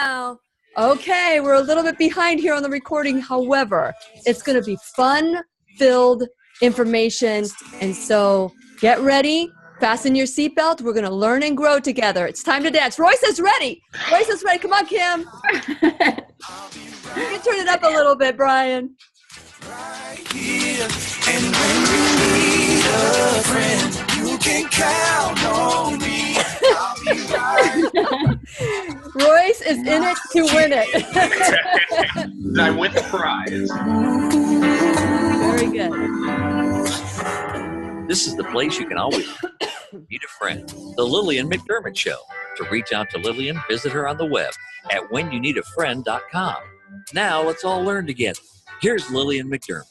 Now, okay, we're a little bit behind here on the recording. However, it's going to be fun-filled information. And so get ready. Fasten your seatbelt. We're going to learn and grow together. It's time to dance. Royce is ready. Royce is ready. Come on, Kim. You can turn it up a little bit, Brian. Right here. And when you need a friend, you can count on me. I'll be right. Royce is in it to win it. I win the prize. Very good. This is the place you can always meet a friend. The Lillian McDermott Show. To reach out to Lillian, visit her on the web at whenyouneedafriend.com. Now let's all learn together. Here's Lillian McDermott.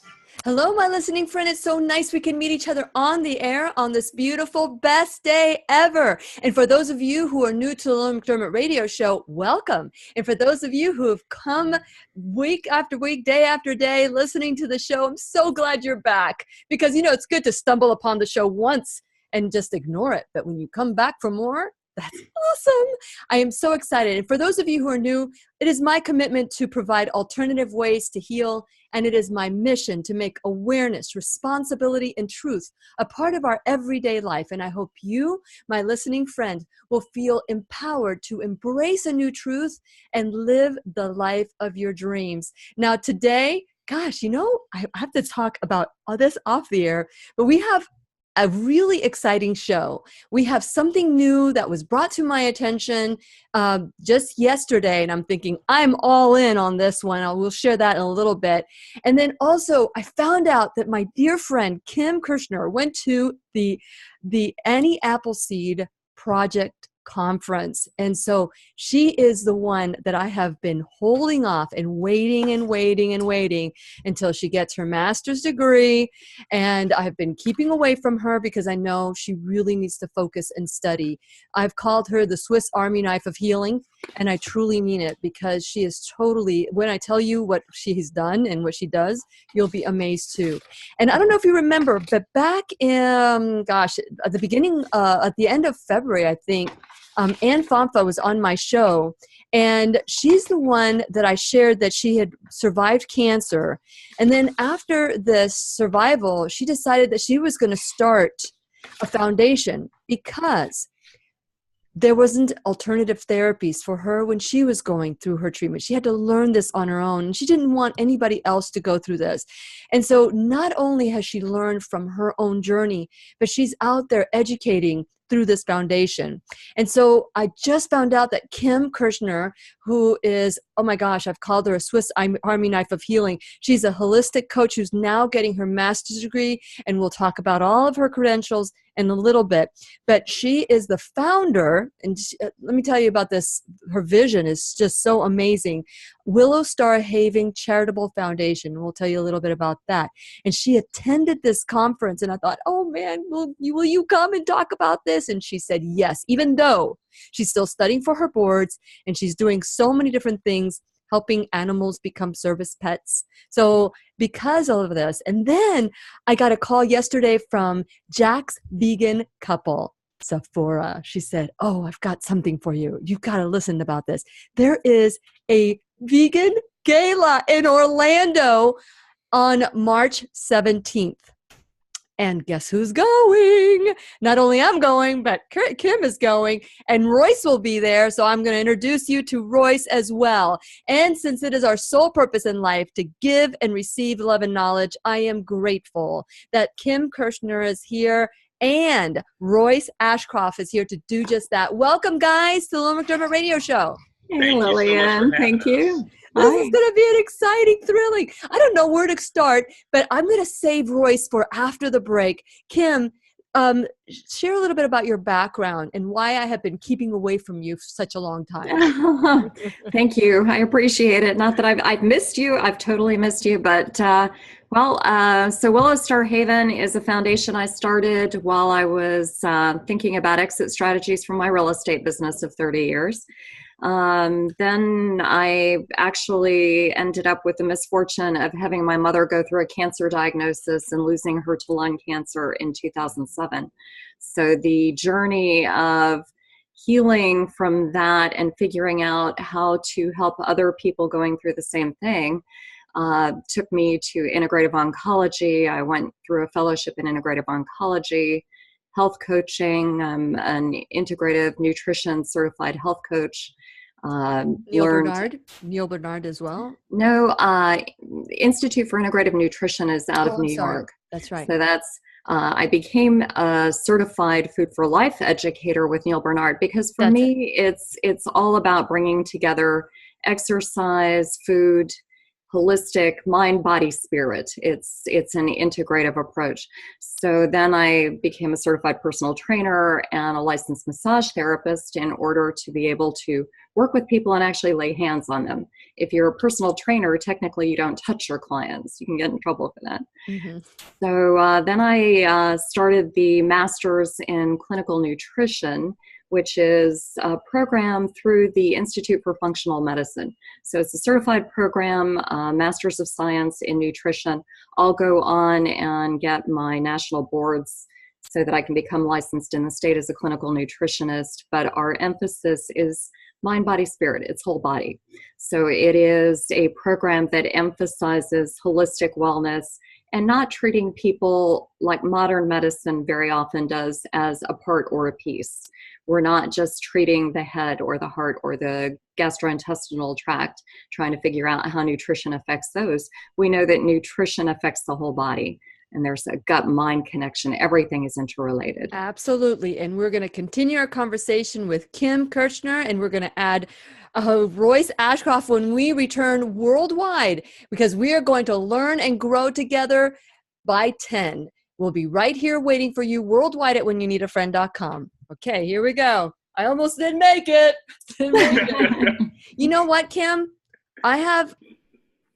Hello, my listening friend. It's so nice we can meet each other on the air on this beautiful best day ever. And for those of you who are new to the Lillian McDermott radio show, welcome. And for those of you who have come week after week, day after day, listening to the show, I'm so glad you're back. Because, you know, it's good to stumble upon the show once and just ignore it. But when you come back for more, that's awesome. I am so excited. And for those of you who are new, it is my commitment to provide alternative ways to heal. And it is my mission to make awareness, responsibility, and truth a part of our everyday life. And I hope you, my listening friend, will feel empowered to embrace a new truth and live the life of your dreams. Now, today, gosh, you know, I have to talk about all this off the air, but we have a really exciting show. We have something new that was brought to my attention just yesterday, and I'm thinking, I'm all in on this one. We'll share that in a little bit. And then also, I found out that my dear friend, Kim Kirschner, went to the Annie Appleseed Project Conference. And so she is the one that I have been holding off and waiting until she gets her master's degree. And I've been keeping away from her because I know she really needs to focus and study. I've called her the Swiss Army knife of healing. And I truly mean it because she is totally, when I tell you what she's done and what she does, you'll be amazed too. And I don't know if you remember, but back in, at the beginning, at the end of February, I think, Anne Fonfa was on my show, and she's the one that I shared that she had survived cancer. And then after this survival, she decided that she was going to start a foundation because there wasn't alternative therapies for her when she was going through her treatment. She had to learn this on her own, and she didn't want anybody else to go through this. And so not only has she learned from her own journey, but she's out there educating through this foundation. And so I just found out that Kim Kirschner, who is, oh my gosh, I've called her a Swiss Army knife of healing. She's a holistic coach who's now getting her master's degree, and we'll talk about all of her credentials in a little bit. But she is the founder, and let me tell you about this. Her vision is just so amazing. Willow Star Haven Charitable Foundation. We'll tell you a little bit about that. And she attended this conference, and I thought, oh man, will you come and talk about this? And she said yes, even though she's still studying for her boards, and she's doing so many different things, helping animals become service pets. So because of this, and then I got a call yesterday from Jack's vegan couple, Sephora. She said, oh, I've got something for you. You've got to listen about this. There is a vegan gala in Orlando on March 17th. And guess who's going? Not only I'm going, but Kim is going, and Royce will be there. So I'm going to introduce you to Royce as well. And since it is our sole purpose in life to give and receive love and knowledge, I am grateful that Kim Kirschner is here and Royce Ashcroft is here to do just that. Welcome, guys, to the Lillian McDermott Radio Show. Hey, Lillian. Thank you. This is going to be an exciting, thrilling. I don't know where to start, but I'm going to save Royce for after the break. Kim, share a little bit about your background and why I have been keeping away from you for such a long time. Thank you. I appreciate it. Not that I've missed you. I've totally missed you. But, so Willow Star Haven is a foundation I started while I was thinking about exit strategies from my real estate business of 30 years. Then I actually ended up with the misfortune of having my mother go through a cancer diagnosis and losing her to lung cancer in 2007. So the journey of healing from that and figuring out how to help other people going through the same thing took me to integrative oncology. I went through a fellowship in integrative oncology, health coaching. I'm an integrative nutrition certified health coach. Neil Bernard as well? No, Institute for Integrative Nutrition is out of New York. That's right. So that's, I became a certified Food for Life educator with Neil Bernard because for me, it's all about bringing together exercise, food, holistic mind, body, spirit. It's an integrative approach. So then I became a certified personal trainer and a licensed massage therapist in order to be able to work with people and actually lay hands on them. If you're a personal trainer, technically you don't touch your clients. You can get in trouble for that. Mm-hmm. So then I started the Masters in Clinical Nutrition, which is a program through the Institute for Functional Medicine. So it's a certified program, Masters of Science in Nutrition. I'll go on and get my national boards so that I can become licensed in the state as a clinical nutritionist. But our emphasis is mind, body, spirit. It's whole body. So it is a program that emphasizes holistic wellness and not treating people like modern medicine very often does as a part or a piece. We're not just treating the head or the heart or the gastrointestinal tract, trying to figure out how nutrition affects those. We know that nutrition affects the whole body. And there's a gut-mind connection. Everything is interrelated. Absolutely. And we're going to continue our conversation with Kim Kirschner, and we're going to add Royce Ashcroft when we return worldwide, because we are going to learn and grow together by 10. We'll be right here waiting for you worldwide at whenyouneedafriend.com. Okay, here we go. I almost didn't make it. You know what, Kim?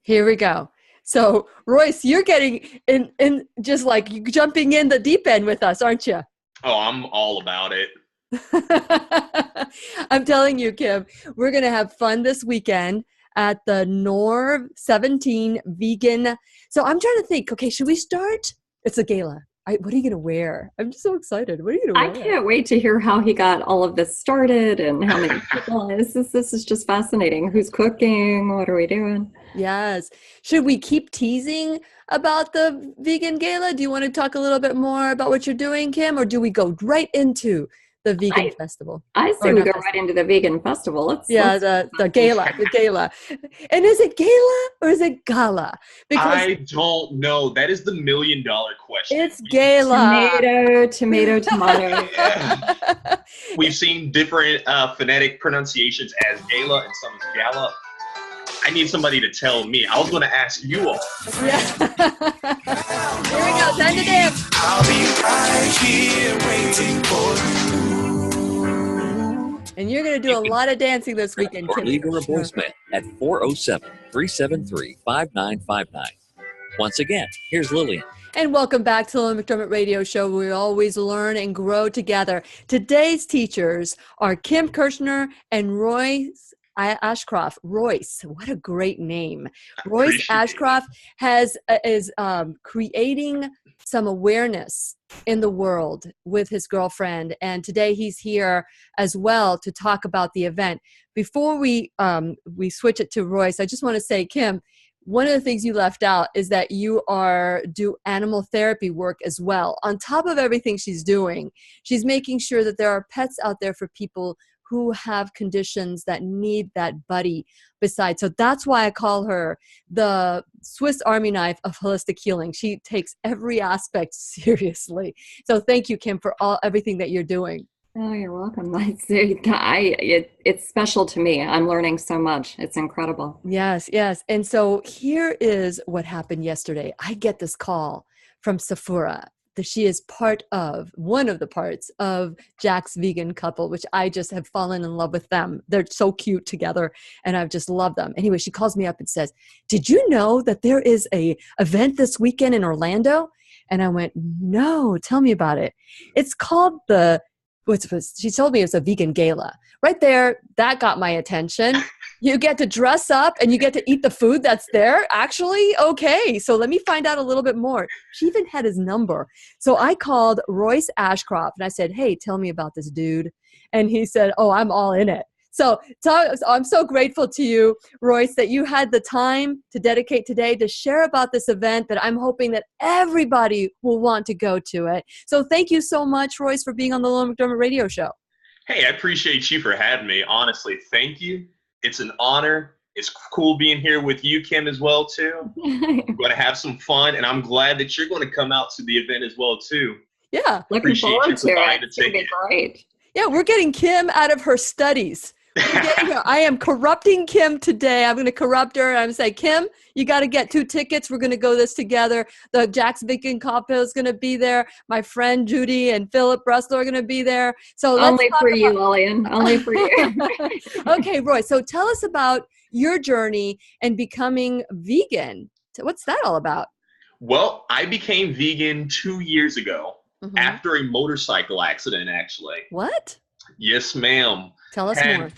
Here we go. So, Royce, you're getting in just like jumping in the deep end with us, aren't you? Oh, I'm all about it. I'm telling you, Kim, we're going to have fun this weekend at the Noor 17 Vegan. So I'm trying to think, okay, should we start? It's a gala. What are you going to wear? I'm just so excited. What are you going to wear? I can't wait to hear how he got all of this started and how many people. This is just fascinating. Who's cooking? What are we doing? Yes. Should we keep teasing about the Vegan Gala? Do you want to talk a little bit more about what you're doing, Kim? Or do we go right into the vegan festival? I say we go right into the vegan festival. The gala. And is it gala or is it gala? Because I don't know. That is the $1 million question. It's gala. Tomato. Yeah. We've seen different phonetic pronunciations as gala and some as gala. I need somebody to tell me. I was going to ask you all. Yeah. Here we go. Time to dance. I'll be right here waiting for you. And you're going to do a lot of dancing this weekend, Kim. Leave her a voicemail at 407-373-5959. Once again, here's Lillian. And welcome back to the Lillian McDermott Radio Show, where we always learn and grow together. Today's teachers are Kim Kirschner and Royce Ashcroft. Royce, what a great name. Royce Ashcroft is creating some awareness in the world with his girlfriend, and today he's here as well to talk about the event. Before we switch it to Royce, I just want to say, Kim, one of the things you left out is that you do animal therapy work as well. On top of everything she's doing, she's making sure that there are pets out there for people who have conditions that need that buddy beside. So that's why I call her the Swiss Army knife of holistic healing. She takes every aspect seriously. So thank you, Kim, for everything that you're doing. Oh, you're welcome. It's special to me. I'm learning so much. It's incredible. Yes. And so here is what happened yesterday. I get this call from Sephora that she is one of the parts of Jack's vegan couple, which I just have fallen in love with them. They're so cute together, and I've just loved them. Anyway, she calls me up and says, "Did you know that there is a event this weekend in Orlando?" And I went, "No, tell me about it." It's called she told me it was a vegan gala. Right there, that got my attention. You get to dress up and you get to eat the food that's there. Actually, okay. So let me find out a little bit more. She even had his number. So I called Royce Ashcroft and I said, "Hey, tell me about this dude." And he said, oh, I'm all in it. So I'm so grateful to you, Royce, that you had the time to dedicate today to share about this event that I'm hoping that everybody will want to go to it. So thank you so much, Royce, for being on the Lillian McDermott Radio Show. Hey, I appreciate you for having me. Honestly, thank you. It's an honor. It's cool being here with you, Kim, as well, too. We're going to have some fun, and I'm glad that you're going to come out to the event as well, too. Yeah. Looking forward to it. It's going to be great. Yeah, we're getting Kim out of her studies. I am corrupting Kim today. I'm going to corrupt her. I'm going to say, Kim, you got to get 2 tickets. We're going to go this together. The Jack's Vegan Cocktail is going to be there. My friend Judy and Philip Bressler are going to be there. So only for you, Lillian. Only for you. Okay, Roy. So tell us about your journey and becoming vegan. So what's that all about? Well, I became vegan 2 years ago after a motorcycle accident, actually. What? Yes, ma'am. Tell us more.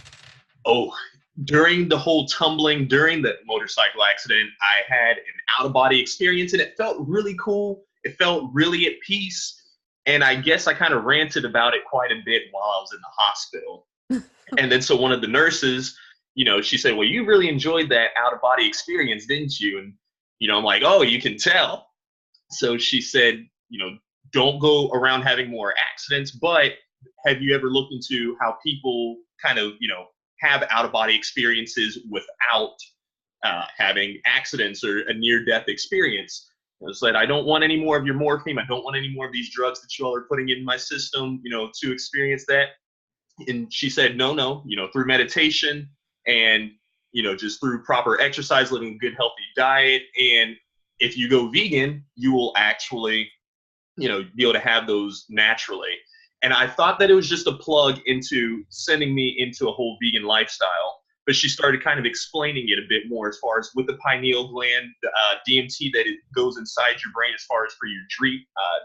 Oh, during the whole tumbling, during the motorcycle accident, I had an out-of-body experience, and it felt really cool. It felt really at peace. And I guess I kind of ranted about it quite a bit while I was in the hospital. And then so one of the nurses, she said, well, you really enjoyed that out-of-body experience, didn't you? And, I'm like, oh, you can tell. So she said, don't go around having more accidents, but have you ever looked into how people kind of, have out-of-body experiences without having accidents or a near-death experience? I said, I don't want any more of your morphine. I don't want any more of these drugs that you all are putting in my system, to experience that. And she said, no, through meditation and, just through proper exercise, living a good, healthy diet. And if you go vegan, you will actually, be able to have those naturally. And I thought that it was just a plug into sending me into a whole vegan lifestyle. But she started kind of explaining it a bit more as far as with the pineal gland, DMT that it goes inside your brain as far as for your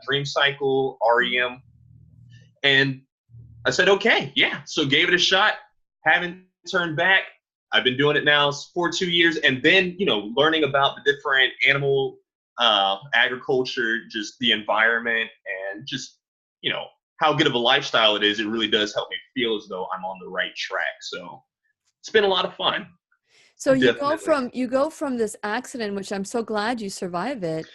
dream cycle, REM. And I said, okay, yeah. So gave it a shot. Haven't turned back. I've been doing it now for 2 years. And then, learning about the different animal agriculture, just the environment, and just, how good of a lifestyle it is. It really does help me feel as though I'm on the right track. So it's been a lot of fun. So you go from this accident, which I'm so glad you survived it,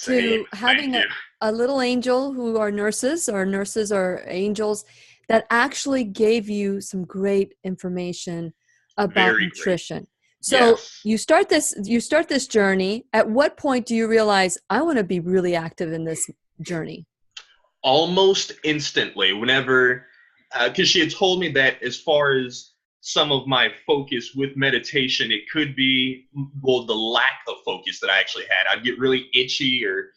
to having a little angel who are nurses or angels that actually gave you some great information about nutrition. So you start this journey. At what point do you realize I want to be really active in this journey? Almost instantly, whenever, because she had told me that as far as some of my focus with meditation, it could be, the lack of focus that I actually had. I'd get really itchy or,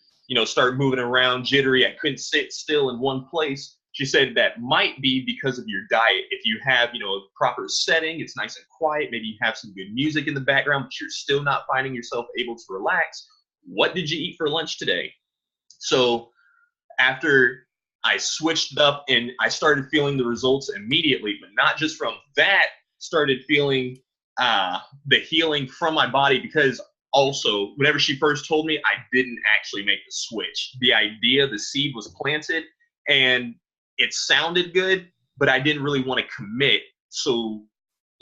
start moving around, jittery. I couldn't sit still in one place. She said that might be because of your diet. If you have, a proper setting, it's nice and quiet, maybe you have some good music in the background, but you're still not finding yourself able to relax. What did you eat for lunch today? So after I switched it up and I started feeling the results immediately, but not just from that, started feeling the healing from my body, because also whenever she first told me, I didn't actually make the switch. The seed was planted and it sounded good, but I didn't really want to commit. So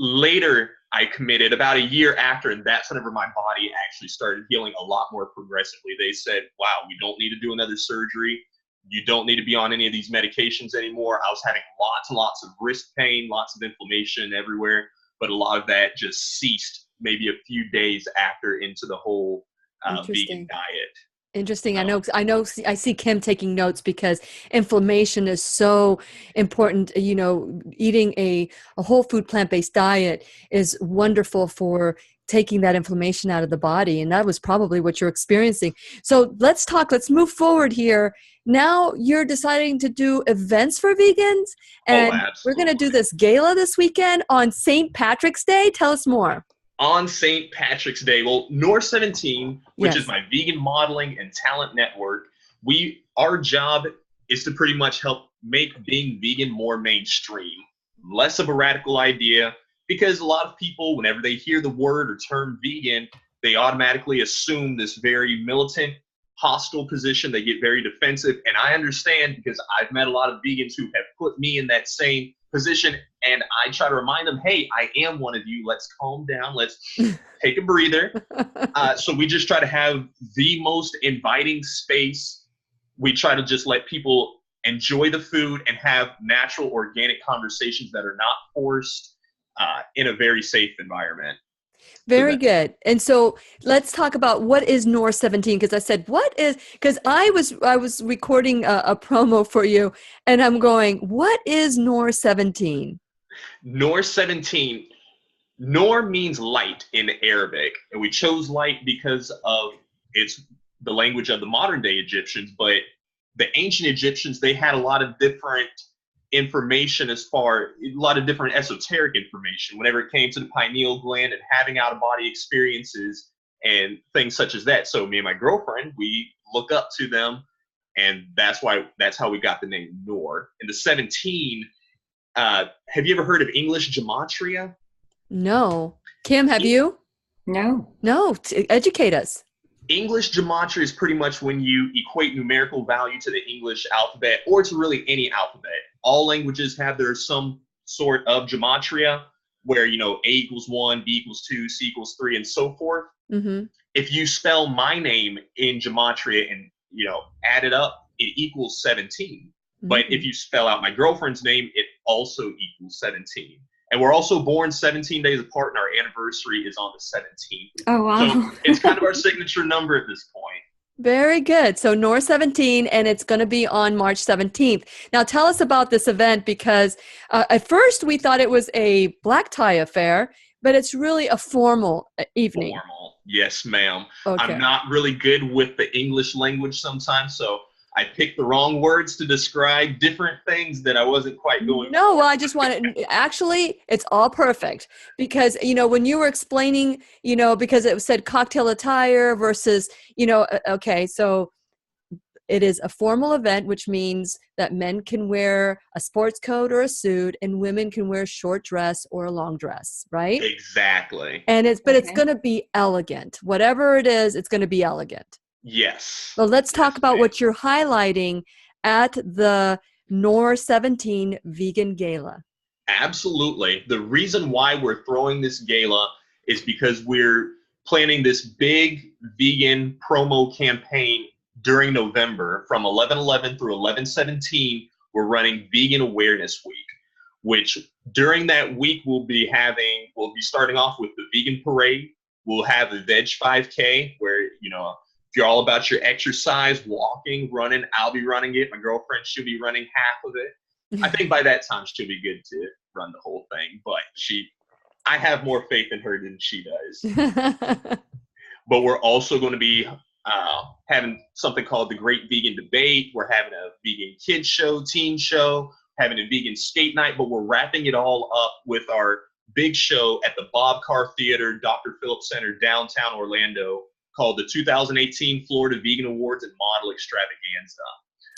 later I committed about a year after, and that's whenever my body actually started healing a lot more progressively. They said, wow, we don't need to do another surgery. You don't need to be on any of these medications anymore. I was having lots and lots of wrist pain, lots of inflammation everywhere, but a lot of that just ceased maybe a few days after into the whole vegan diet. Interesting. I see Kim taking notes because inflammation is so important. Eating a whole food plant-based diet is wonderful for taking that inflammation out of the body. And that was probably what you're experiencing. So let's move forward here. Now you're deciding to do events for vegans, and we're going to do this gala this weekend on St. Patrick's Day. Tell us more. On St. Patrick's Day, Noor 17, which is my vegan modeling and talent network, our job is to pretty much help make being vegan more mainstream, less of a radical idea, because a lot of people, whenever they hear the word or term vegan, they automatically assume this very militant, hostile position. They get very defensive, and I understand, because I've met a lot of vegans who have put me in that same position. And I try to remind them, hey, I am one of you. Let's calm down. Let's take a breather. So we just try to have the most inviting space. We try to just let people enjoy the food and have natural, organic conversations that are not forced, in a very safe environment. Very good. And so let's talk about what is Noor 17, because I said, what is, because I was recording a promo for you and I'm going, what is Noor 17? Noor 17, Noor means light in Arabic, and we chose light because of it's the language of the modern day Egyptians, but the ancient Egyptians, they had a lot of different information, a lot of different esoteric information whenever it came to the pineal gland and having out-of-body experiences and things such as that. So me and my girlfriend, we look up to them, and that's how we got the name Noor. And the 17, have you ever heard of English gematria? No. Kim, have you? No. No. Educate us. English gematria is pretty much when you equate numerical value to the English alphabet, or to really any alphabet. All languages have some sort of gematria where, A equals 1, B equals 2, C equals 3, and so forth. Mm-hmm. If you spell my name in gematria and, add it up, it equals 17. Mm-hmm. But if you spell out my girlfriend's name, it also equals 17. And we're also born 17 days apart, and our anniversary is on the 17th. Oh, wow. So it's kind of our signature number at this point. Very good. So Noor 17, and it's going to be on March 17th. Now tell us about this event, because at first we thought it was a black tie affair, but it's really a formal evening. Formal. Yes, ma'am. Okay. I'm not really good with the English language sometimes, so I picked the wrong words to describe different things that I wasn't quite going No, for. well, I just wanted, actually, it's all perfect, because, when you were explaining, because it said cocktail attire versus, okay, so it is a formal event, which means that men can wear a sports coat or a suit, and women can wear a short dress or a long dress, right? Exactly. And it's going to be elegant. Whatever it is, it's going to be elegant. Yes. Well, let's talk about what you're highlighting at the Noor 17 Vegan Gala. Absolutely. The reason why we're throwing this gala is because we're planning this big vegan promo campaign during November from 11/11 through 11/17. We're running Vegan Awareness Week, which during that week we'll be starting off with the vegan parade. We'll have the Veg 5K where, if you're all about your exercise, walking, running, I'll be running it. My girlfriend, she'll be running half of it. I think by that time she'll be good to run the whole thing, but I have more faith in her than she does. But we're also going to be having something called the Great Vegan Debate. We're having a vegan kids show, teen show, having a vegan skate night, but we're wrapping it all up with our big show at the Bob Carr Theater, Dr. Phillips Center, downtown Orlando, called the 2018 Florida Vegan Awards and Model Extravaganza.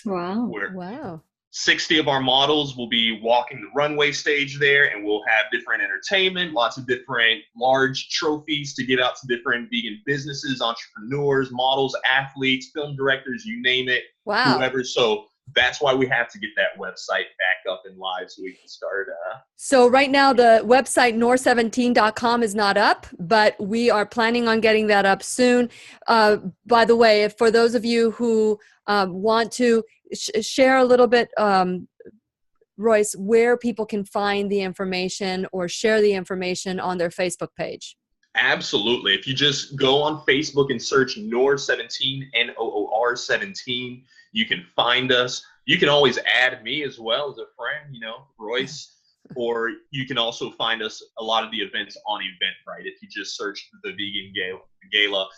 Wow. Wow. 60 of our models will be walking the runway stage there, and we'll have different entertainment, lots of different large trophies to give out to different vegan businesses, entrepreneurs, models, athletes, film directors, you name it, Wow. whoever. So that's why we have to get that website back up and live so we can start. So right now the website noor17.com is not up, but we are planning on getting that up soon. By the way, for those of you who want to share a little bit, Royce, where people can find the information or share the information on their Facebook page. Absolutely. If you just go on Facebook and search Noor17, Noor 17, you can find us. You can always add me as well as a friend, Royce, or you can also find us a lot of the events on Eventbrite. If you just search the Vegan Gala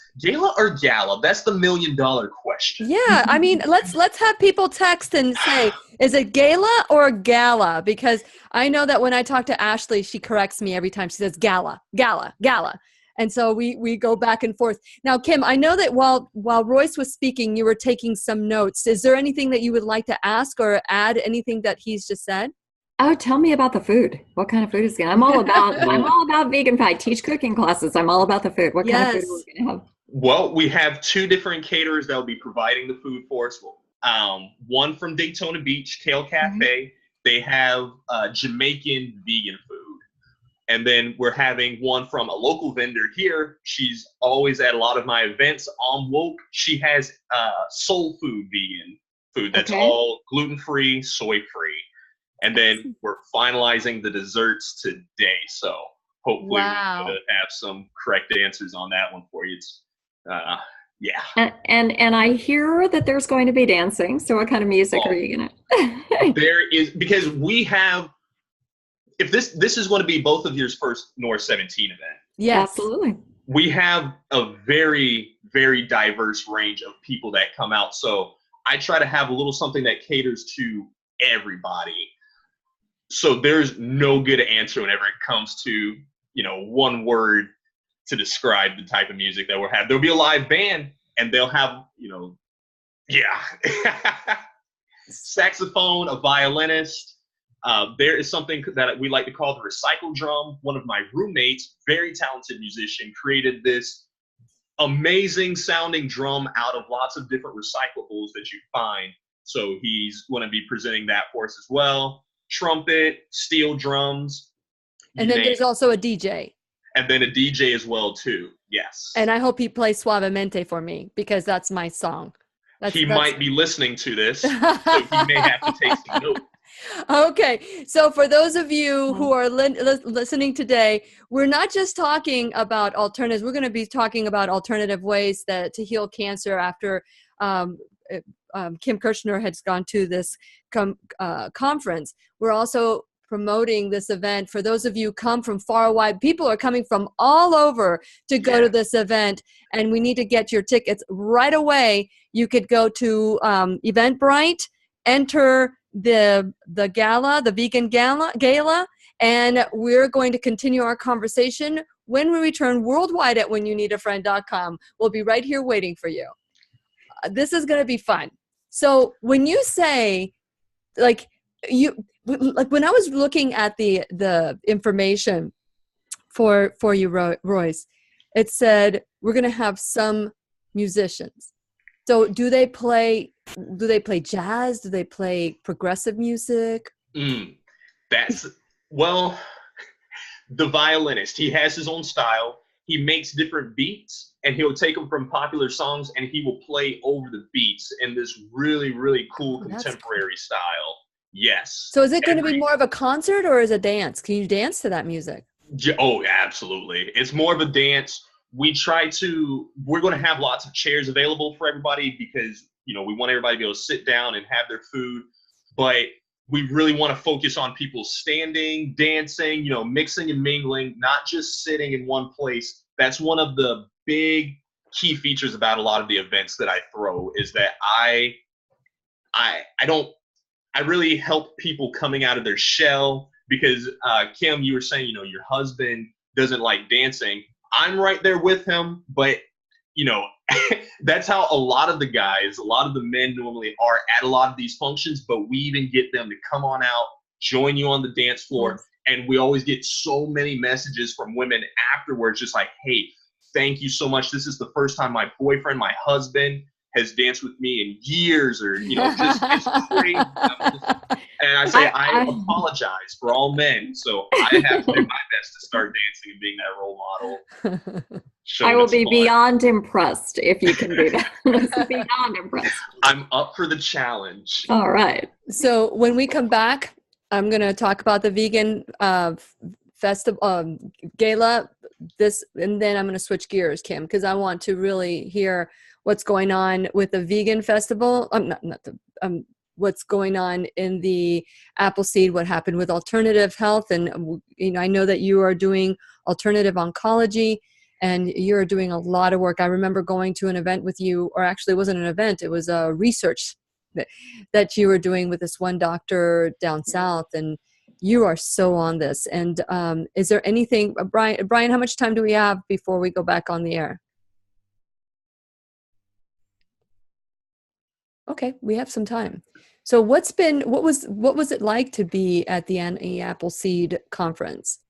or Gala, that's the $1 million question. Yeah. I mean, let's have people text and say, is it Gala or Gala? Because I know that when I talk to Ashley, she corrects me every time. She says Gala. And so we go back and forth. Now, Kim, I know that while Royce was speaking, you were taking some notes. Is there anything that you would like to ask or add anything that he's just said? Oh, tell me about the food. What kind of food is it? I'm all about vegan pie. I teach cooking classes. I'm all about the food. What kind of food are we going to have? Well, we have 2 different caterers that will be providing the food for us. One from Daytona Beach, Kale Cafe. They have Jamaican vegan food. And then we're having one from a local vendor here. She's always at a lot of my events on Woke. She has soul food vegan food that's all gluten-free, soy-free. And then we're finalizing the desserts today. So hopefully we're going to have some correct answers on that one for you. It's, yeah. And I hear that there's going to be dancing. So what kind of music are you going to? There is, because we have, if this is going to be both of your first Noor 17 event. Yes, absolutely. We have a very, very diverse range of people that come out. So I try to have a little something that caters to everybody. So there's no good answer whenever it comes to, one word to describe the type of music that we'll have. There'll be a live band and they'll have, saxophone, a violinist. There is something that we like to call the recycle drum. One of my roommates, very talented musician, created this amazing sounding drum out of lots of different recyclables that you find. So he's going to be presenting that for us as well. Trumpet, steel drums. And then there's also a DJ. And then a DJ as well, too. Yes. And I hope he plays Suavemente for me, because that's my song. He might be listening to this, so he may have to take some notes. Okay, so for those of you who are listening today, we're not just talking about alternatives. We're going to be talking about alternative ways to heal cancer after Kim Kirschner has gone to this conference. We're also promoting this event. For those of you who come from far and wide, people are coming from all over to go to this event, and we need to get your tickets right away. You could go to Eventbrite, enter the gala, the Vegan Gala, and we're going to continue our conversation when we return worldwide at whenyouneedafriend.com. We'll be right here waiting for you. This is going to be fun. So when you say, like when I was looking at the information for you, Royce, it said we're going to have some musicians. So do they play jazz? Do they play progressive music? The violinist, he has his own style. He makes different beats, and he'll take them from popular songs and he will play over the beats in this really, really cool contemporary style. Yes. So is it going to be more of a concert or is it dance? Can you dance to that music? Oh, absolutely. It's more of a dance. We're going to have lots of chairs available for everybody because, we want everybody to be able to sit down and have their food. But we really want to focus on people standing, dancing, mixing and mingling, not just sitting in one place. That's one of the big key features about a lot of the events that I throw, is that I really help people coming out of their shell, because Kim, you were saying, your husband doesn't like dancing. I'm right there with him, but that's how a lot of the men normally are at a lot of these functions, but we even get them to come on out, join you on the dance floor. Yes. And we always get so many messages from women afterwards, just like, hey, thank you so much. This is the first time my boyfriend, my husband, has danced with me in years, or, just it's crazy. And I say, I apologize for all men. So I have to do my best to start dancing and being that role model. I will be beyond impressed if you can do that. Beyond impressed. I'm up for the challenge. All right. So when we come back, I'm going to talk about the vegan festival gala. And then I'm going to switch gears, Kim, because I want to really hear what's going on with the vegan festival. What's going on in the Appleseed, what happened with alternative health. And, I know that you are doing alternative oncology and you're doing a lot of work. I remember going to an event with you, or actually it wasn't an event, it was a research that you were doing with this one doctor down south. And you are so on this. And is there anything, Brian, how much time do we have before we go back on the air? Okay, we have some time. So what was it like to be at the Annie Appleseed conference?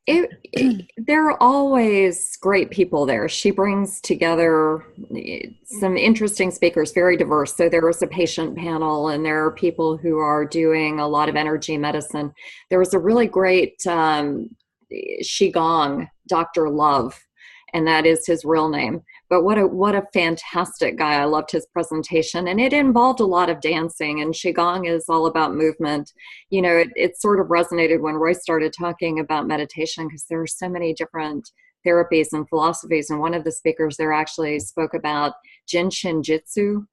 There are always great people there. She brings together some interesting speakers, very diverse. So there was a patient panel, and there are people who are doing a lot of energy medicine. There was a really great Qigong, Dr. Love, and that is his real name. But what a fantastic guy. I loved his presentation, and it involved a lot of dancing, and Qigong is all about movement. You know, it sort of resonated when Royce started talking about meditation, because there are so many different therapies and philosophies. And one of the speakers there actually spoke about Jinshin Jitsu,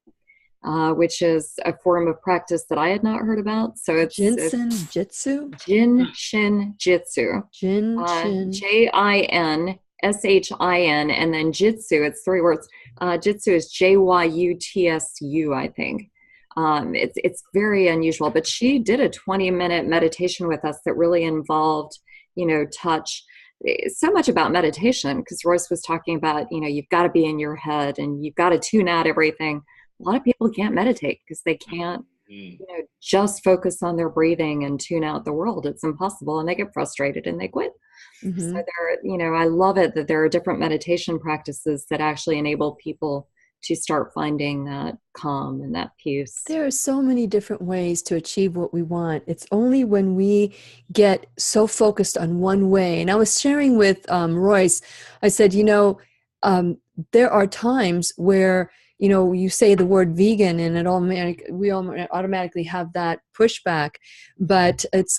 which is a form of practice that I had not heard about. So it's Jinshin Jitsu? Jinshin Jitsu. Jinshin. Jinshin, and then Jitsu, it's 3 words. Jitsu is Jyutsu, I think. It's very unusual, but she did a 20-minute meditation with us that really involved, touch. So much about meditation, because Royce was talking about, you've got to be in your head and you've got to tune out everything. A lot of people can't meditate because they can't, just focus on their breathing and tune out the world. It's impossible, and they get frustrated and they quit. Mm-hmm. So I love it that there are different meditation practices that actually enable people to start finding that calm and that peace. There are so many different ways to achieve what we want. It's only when we get so focused on one way. And I was sharing with Royce, I said, there are times where you say the word vegan and we all automatically have that pushback, but it's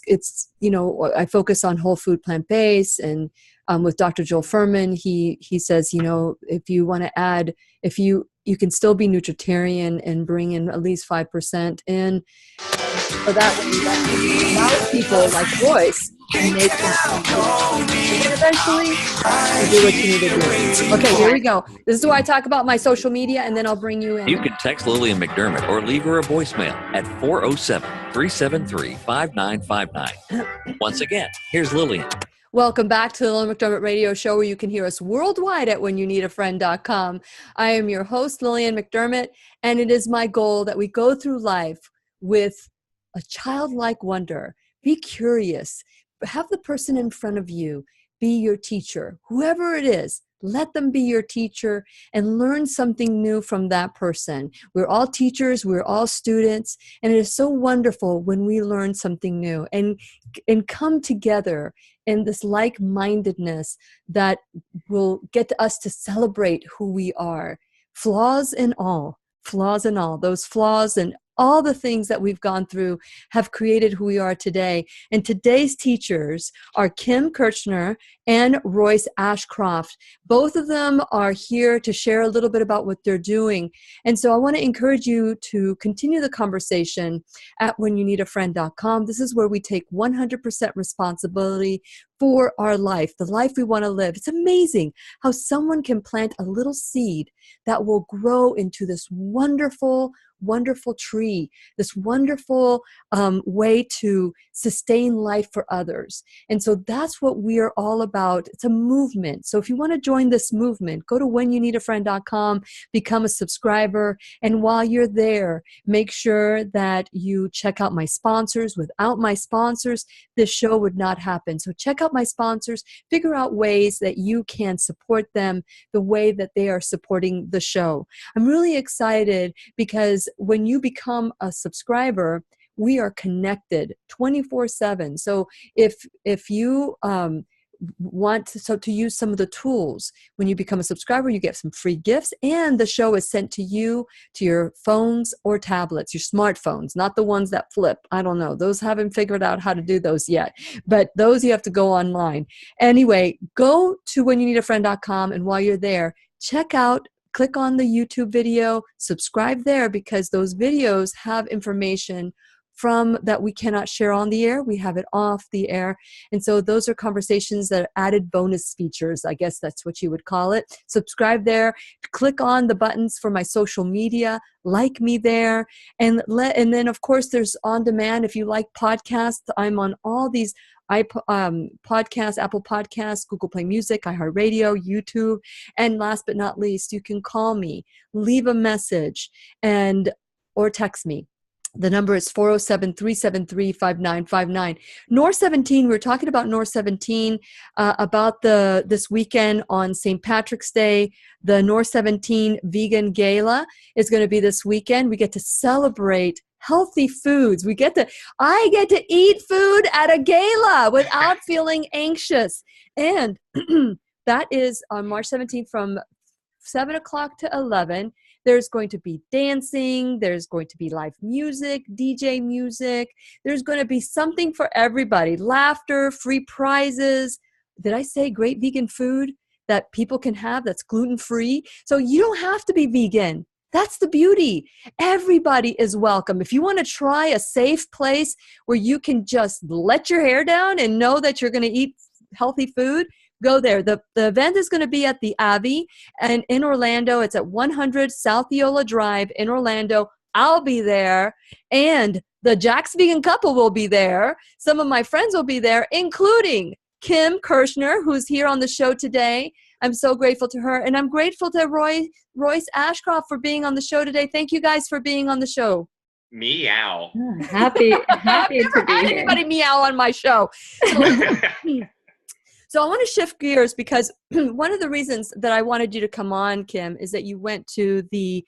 I focus on whole food, plant-based, and with Dr. Joel Furman, he says, if you want to add, if you can still be nutritarian and bring in at least 5% in, so that way allows people like Royce and they can eventually do what you need to do. Okay, here we go. This is where I talk about my social media, and then I'll bring you in. You can text Lillian McDermott or leave her a voicemail at 407-373-5959. Once again, here's Lillian. Welcome back to the Lillian McDermott Radio Show, where you can hear us worldwide at whenyouneedafriend.com. I am your host, Lillian McDermott, and it is my goal that we go through life with a childlike wonder. Be curious. Have the person in front of you be your teacher. Whoever it is, let them be your teacher and learn something new from that person. We're all teachers. We're all students. And it is so wonderful when we learn something new and come together in this like-mindedness that will get us to celebrate who we are. Flaws and all. Those flaws and all the things that we've gone through have created who we are today. And today's teachers are Kim Kirschner and Royce Ashcroft. Both of them are here to share a little bit about what they're doing. And so I want to encourage you to continue the conversation at whenyouneedafriend.com. This is where we take 100% responsibility for our life, the life we want to live. It's amazing how someone can plant a little seed that will grow into this wonderful tree, this wonderful way to sustain life for others. And so that's what we are all about. It's a movement. So if you want to join this movement, go to whenyouneedafriend.com, become a subscriber. And while you're there, make sure that you check out my sponsors. Without my sponsors, this show would not happen. So check out my sponsors, figure out ways that you can support them the way that they are supporting the show. I'm really excited because when you become a subscriber, we are connected 24/7. So if you want to use some of the tools, when you become a subscriber, you get some free gifts, and the show is sent to you, to your phones or tablets, your smartphones, not the ones that flip. I don't know. Those haven't figured out how to do those yet, but those you have to go online. Anyway, go to whenyouneedafriend.com, and while you're there, click on the YouTube video, subscribe there, because those videos have information from that we cannot share on the air. We have it off the air. And so those are conversations that are added bonus features. I guess that's what you would call it. Subscribe there. Click on the buttons for my social media. Like me there. And then, of course, there's on demand. If you like podcasts, I'm on all these podcasts, Apple Podcasts, Google Play Music, iHeartRadio, YouTube. And last but not least, you can call me, leave a message, or text me. The number is 407-373-5959. Noor 17, we were talking about Noor 17, about this weekend on St. Patrick's Day. The Noor 17 Vegan Gala is going to be this weekend. We get to celebrate healthy foods. I get to eat food at a gala without feeling anxious. And that is on March 17th from 7 o'clock to 11. There's going to be dancing. There's going to be live music, DJ music. There's going to be something for everybody. Laughter, free prizes. Did I say great vegan food that people can have that's gluten-free? So you don't have to be vegan. That's the beauty. Everybody is welcome. If you want to try a safe place where you can just let your hair down and know that you're going to eat healthy food, go there. The event is going to be at the Abbey and in Orlando. It's at 100 South Eola Drive in Orlando. I'll be there. And the Jack's Vegan couple will be there. Some of my friends will be there, including Kim Kirschner, who's here on the show today. I'm so grateful to her. And I'm grateful to Royce Ashcroft for being on the show today. Thank you guys for being on the show. Meow. Happy to be had here. anybody meow on my show. So I want to shift gears because one of the reasons that I wanted you to come on, Kim, is that you went to the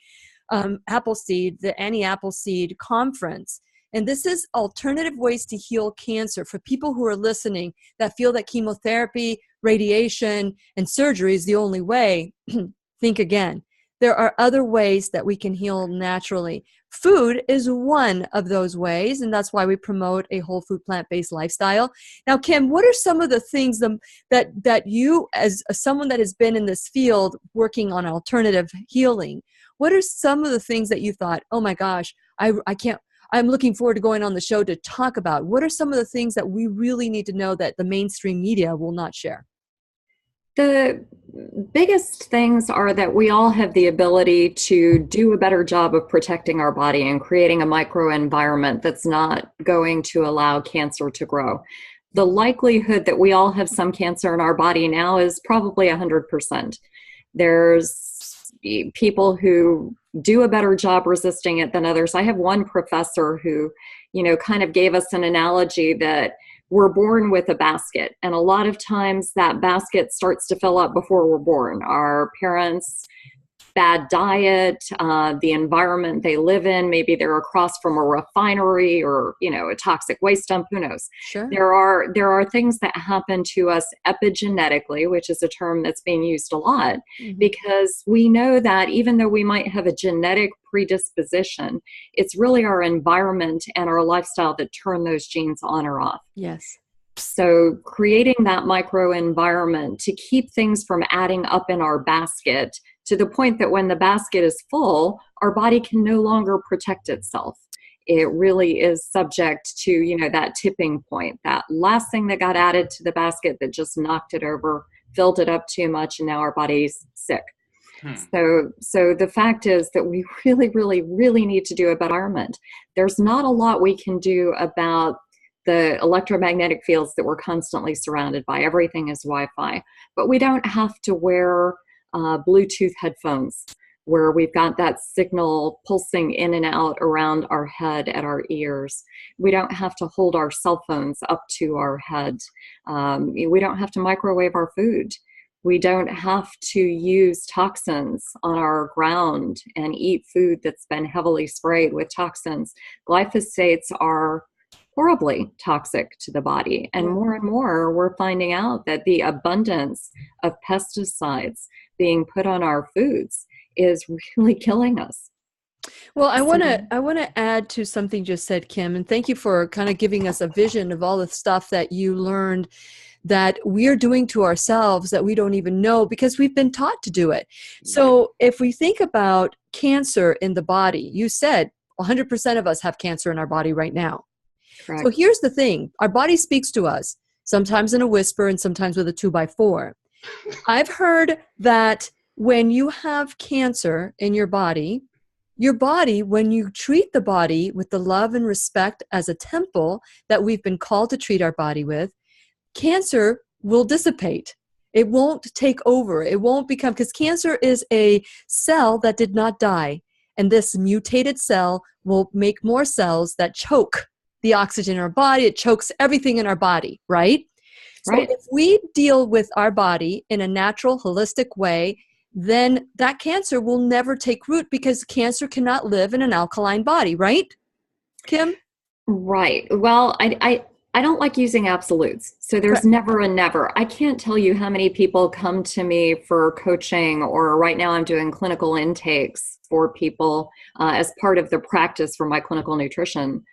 Annie Appleseed conference. And this is alternative ways to heal cancer for people who are listening that feel that chemotherapy, radiation, and surgery is the only way. Think again. There are other ways that we can heal naturally. Food is one of those ways, and that's why we promote a whole food, plant-based lifestyle. Now, Kim, what are some of the things that you, as someone that has been in this field working on alternative healing, what are some of the things that you thought, oh my gosh, I'm looking forward to going on the show to talk about? What are some of the things that we really need to know that the mainstream media will not share? The biggest things are that we all have the ability to do a better job of protecting our body and creating a microenvironment that's not going to allow cancer to grow. The likelihood that we all have some cancer in our body now is probably 100%. There's people who do a better job resisting it than others. I have one professor who, kind of gave us an analogy that we're born with a basket, and a lot of times that basket starts to fill up before we're born. Our parents' bad diet, the environment they live in, maybe they're across from a refinery or, a toxic waste dump, who knows? Sure. There are things that happen to us epigenetically, which is a term that's being used a lot, because we know that even though we might have a genetic predisposition, it's really our environment and our lifestyle that turn those genes on or off. Yes. So creating that microenvironment to keep things from adding up in our basket to the point that when the basket is full, our body can no longer protect itself. It really is subject to, that tipping point, that last thing that got added to the basket that just knocked it over, filled it up too much, and now our body's sick. So the fact is that we really, really, really need to do a better environment. There's not a lot we can do about the electromagnetic fields that we're constantly surrounded by. Everything is Wi-Fi, but we don't have to wear Bluetooth headphones where we've got that signal pulsing in and out around our head at our ears. We don't have to hold our cell phones up to our head. We don't have to microwave our food. We don't have to use toxins on our ground and eat food that's been heavily sprayed with toxins. Glyphosates are horribly toxic to the body. And more, we're finding out that the abundance of pesticides being put on our foods is really killing us. Well, I want to add to something you just said, Kim, and thank you for kind of giving us a vision of all the stuff that you learned that we're doing to ourselves that we don't even know because we've been taught to do it. So if we think about cancer in the body, you said 100% of us have cancer in our body right now. Correct. So here's the thing. Our body speaks to us, sometimes in a whisper and sometimes with a 2x4. I've heard that when you have cancer in your body, when you treat the body with the love and respect as a temple that we've been called to treat our body with, cancer will dissipate. It won't take over. It won't become, because cancer is a cell that did not die. And this mutated cell will make more cells that choke the oxygen in our body. It chokes everything in our body, right? So Right. if we deal with our body in a natural, holistic way, then that cancer will never take root, because cancer cannot live in an alkaline body, right, Kim? Right. Well, I don't like using absolutes. So there's Correct. never a never. I can't tell you how many people come to me for coaching, or right now I'm doing clinical intakes for people as part of the practice for my clinical nutrition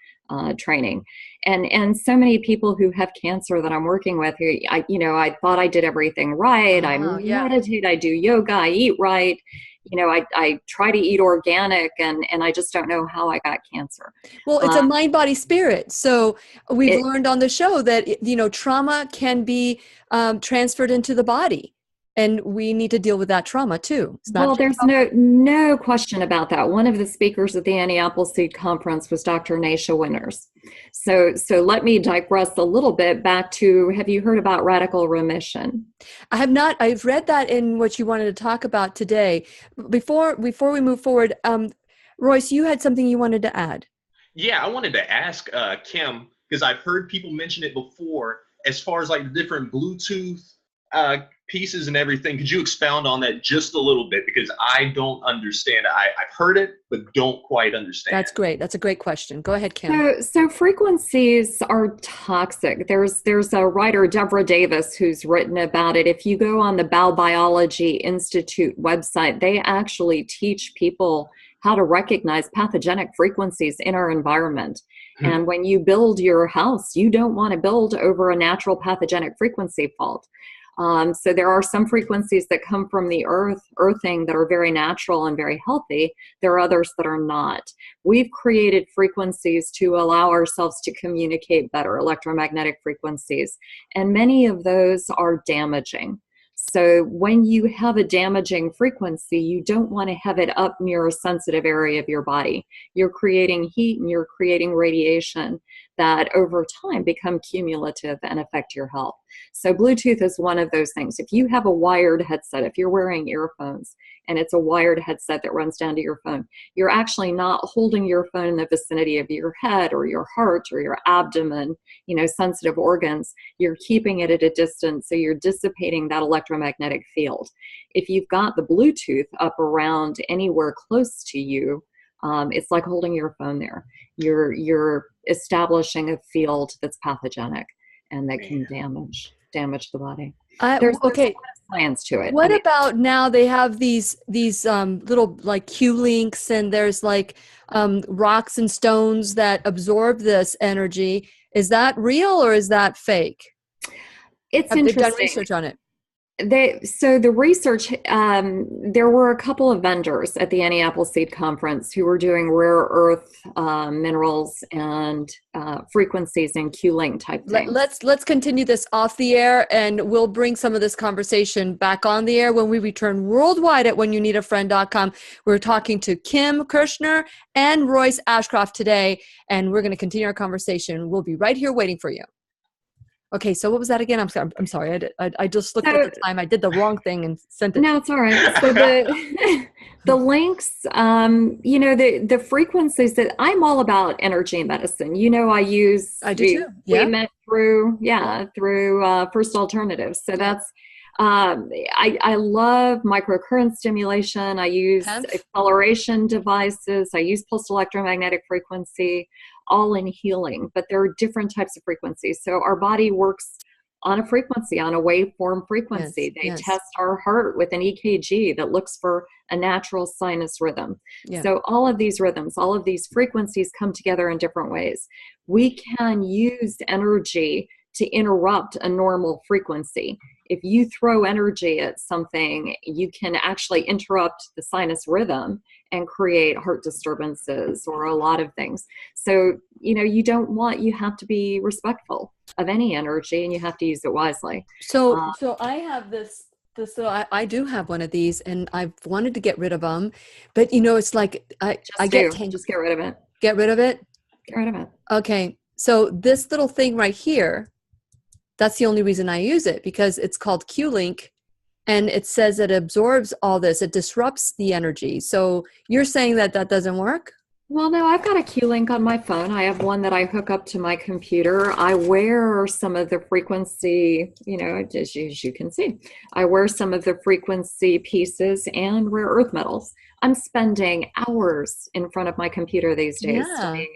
training. And so many people who have cancer that I'm working with, who I thought I did everything right. I Yeah. meditate, I do yoga, I eat right. I try to eat organic, and I just don't know how I got cancer. Well, it's a mind, body, spirit. So we've It- learned on the show that, trauma can be transferred into the body, and we need to deal with that trauma too. It's not Well, just there's no question about that. One of the speakers at the Annie Appleseed conference was Dr. Naisha Winters. So let me digress a little bit back to, have you heard about radical remission? I have not. I've read that in what you wanted to talk about today. Before we move forward, Royce, you had something you wanted to add. Yeah, I wanted to ask Kim, because I've heard people mention it before, as far as like the different Bluetooth pieces and everything. Could you expound on that just a little bit? Because I don't understand. I've heard it, but don't quite understand. That's great. That's a great question. Go ahead, Kim. So frequencies are toxic. There's a writer, Deborah Davis, who's written about it. If you go on the Bowel Biology Institute website, they actually teach people how to recognize pathogenic frequencies in our environment. And when you build your house, you don't want to build over a natural pathogenic frequency fault. So there are some frequencies that come from the earthing that are very natural and very healthy. There are others that are not. We've created frequencies to allow ourselves to communicate better, electromagnetic frequencies, and many of those are damaging. So when you have a damaging frequency, you don't want to have it up near a sensitive area of your body. You're creating heat and you're creating radiation that over time become cumulative and affect your health. So Bluetooth is one of those things. If you have a wired headset, if you're wearing earphones and it's a wired headset that runs down to your phone, you're actually not holding your phone in the vicinity of your head or your heart or your abdomen, sensitive organs. You're keeping it at a distance, so you're dissipating that electromagnetic field. If you've got the Bluetooth up around anywhere close to you, it's like holding your phone there. You're establishing a field that's pathogenic and that can damage the body. There's a lot of science to it. What about now? They have these little like Q links, and there's like rocks and stones that absorb this energy. Is that real or is that fake? It's Have interesting. they done research on it? So the research, there were a couple of vendors at the Annie Appleseed conference who were doing rare earth minerals and frequencies and Q-link type things. Let's continue this off the air, and we'll bring some of this conversation back on the air when we return worldwide at whenyouneedafriend.com. We're talking to Kim Kirschner and Royce Ashcroft today, and we're going to continue our conversation. We'll be right here waiting for you. Okay, so what was that again? I'm sorry. I just looked at the time. I did the wrong thing and sent it. No, it's all right. So the links, the frequencies that I'm all about energy medicine. I do too. Yeah. We met through First Alternatives. So that's I love microcurrent stimulation. I use acceleration devices. I use pulsed electromagnetic frequency, all in healing, but there are different types of frequencies. So our body works on a frequency, on a waveform frequency. They test our heart with an EKG that looks for a natural sinus rhythm. Yeah. So all of these rhythms, all of these frequencies come together in different ways. We can use energy to interrupt a normal frequency. If you throw energy at something, you can actually interrupt the sinus rhythm and create heart disturbances or a lot of things. So, you have to be respectful of any energy and you have to use it wisely. So I have this, so I do have one of these and I've wanted to get rid of them, but it's like, just get rid of it. Get rid of it? Get rid of it. Okay. So this little thing right here, that's the only reason I use it, because it's called Q-Link, And it says it absorbs all this. It disrupts the energy. So you're saying that that doesn't work? Well, no, I've got a Q-Link on my phone. I have one that I hook up to my computer. I wear some of the frequency, as you can see, I wear some of the frequency pieces and rare earth metals. I'm spending hours in front of my computer these days studying.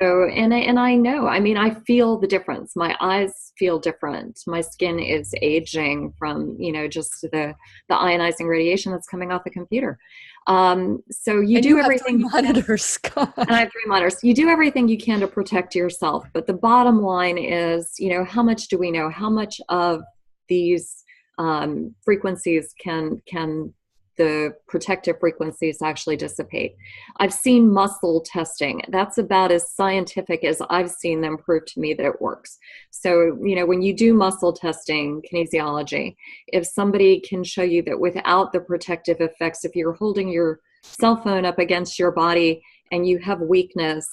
So, and I know, I feel the difference. My eyes feel different. My skin is aging from, just the ionizing radiation that's coming off the computer. So you do everything. Have 3 monitors. And I have 3 monitors. You do everything you can to protect yourself. But the bottom line is, how much do we know? How much of these frequencies can the protective frequencies actually dissipate? I've seen muscle testing. That's about as scientific as I've seen them prove to me that it works. So, when you do muscle testing, kinesiology, if somebody can show you that without the protective effects, if you're holding your cell phone up against your body and you have weakness,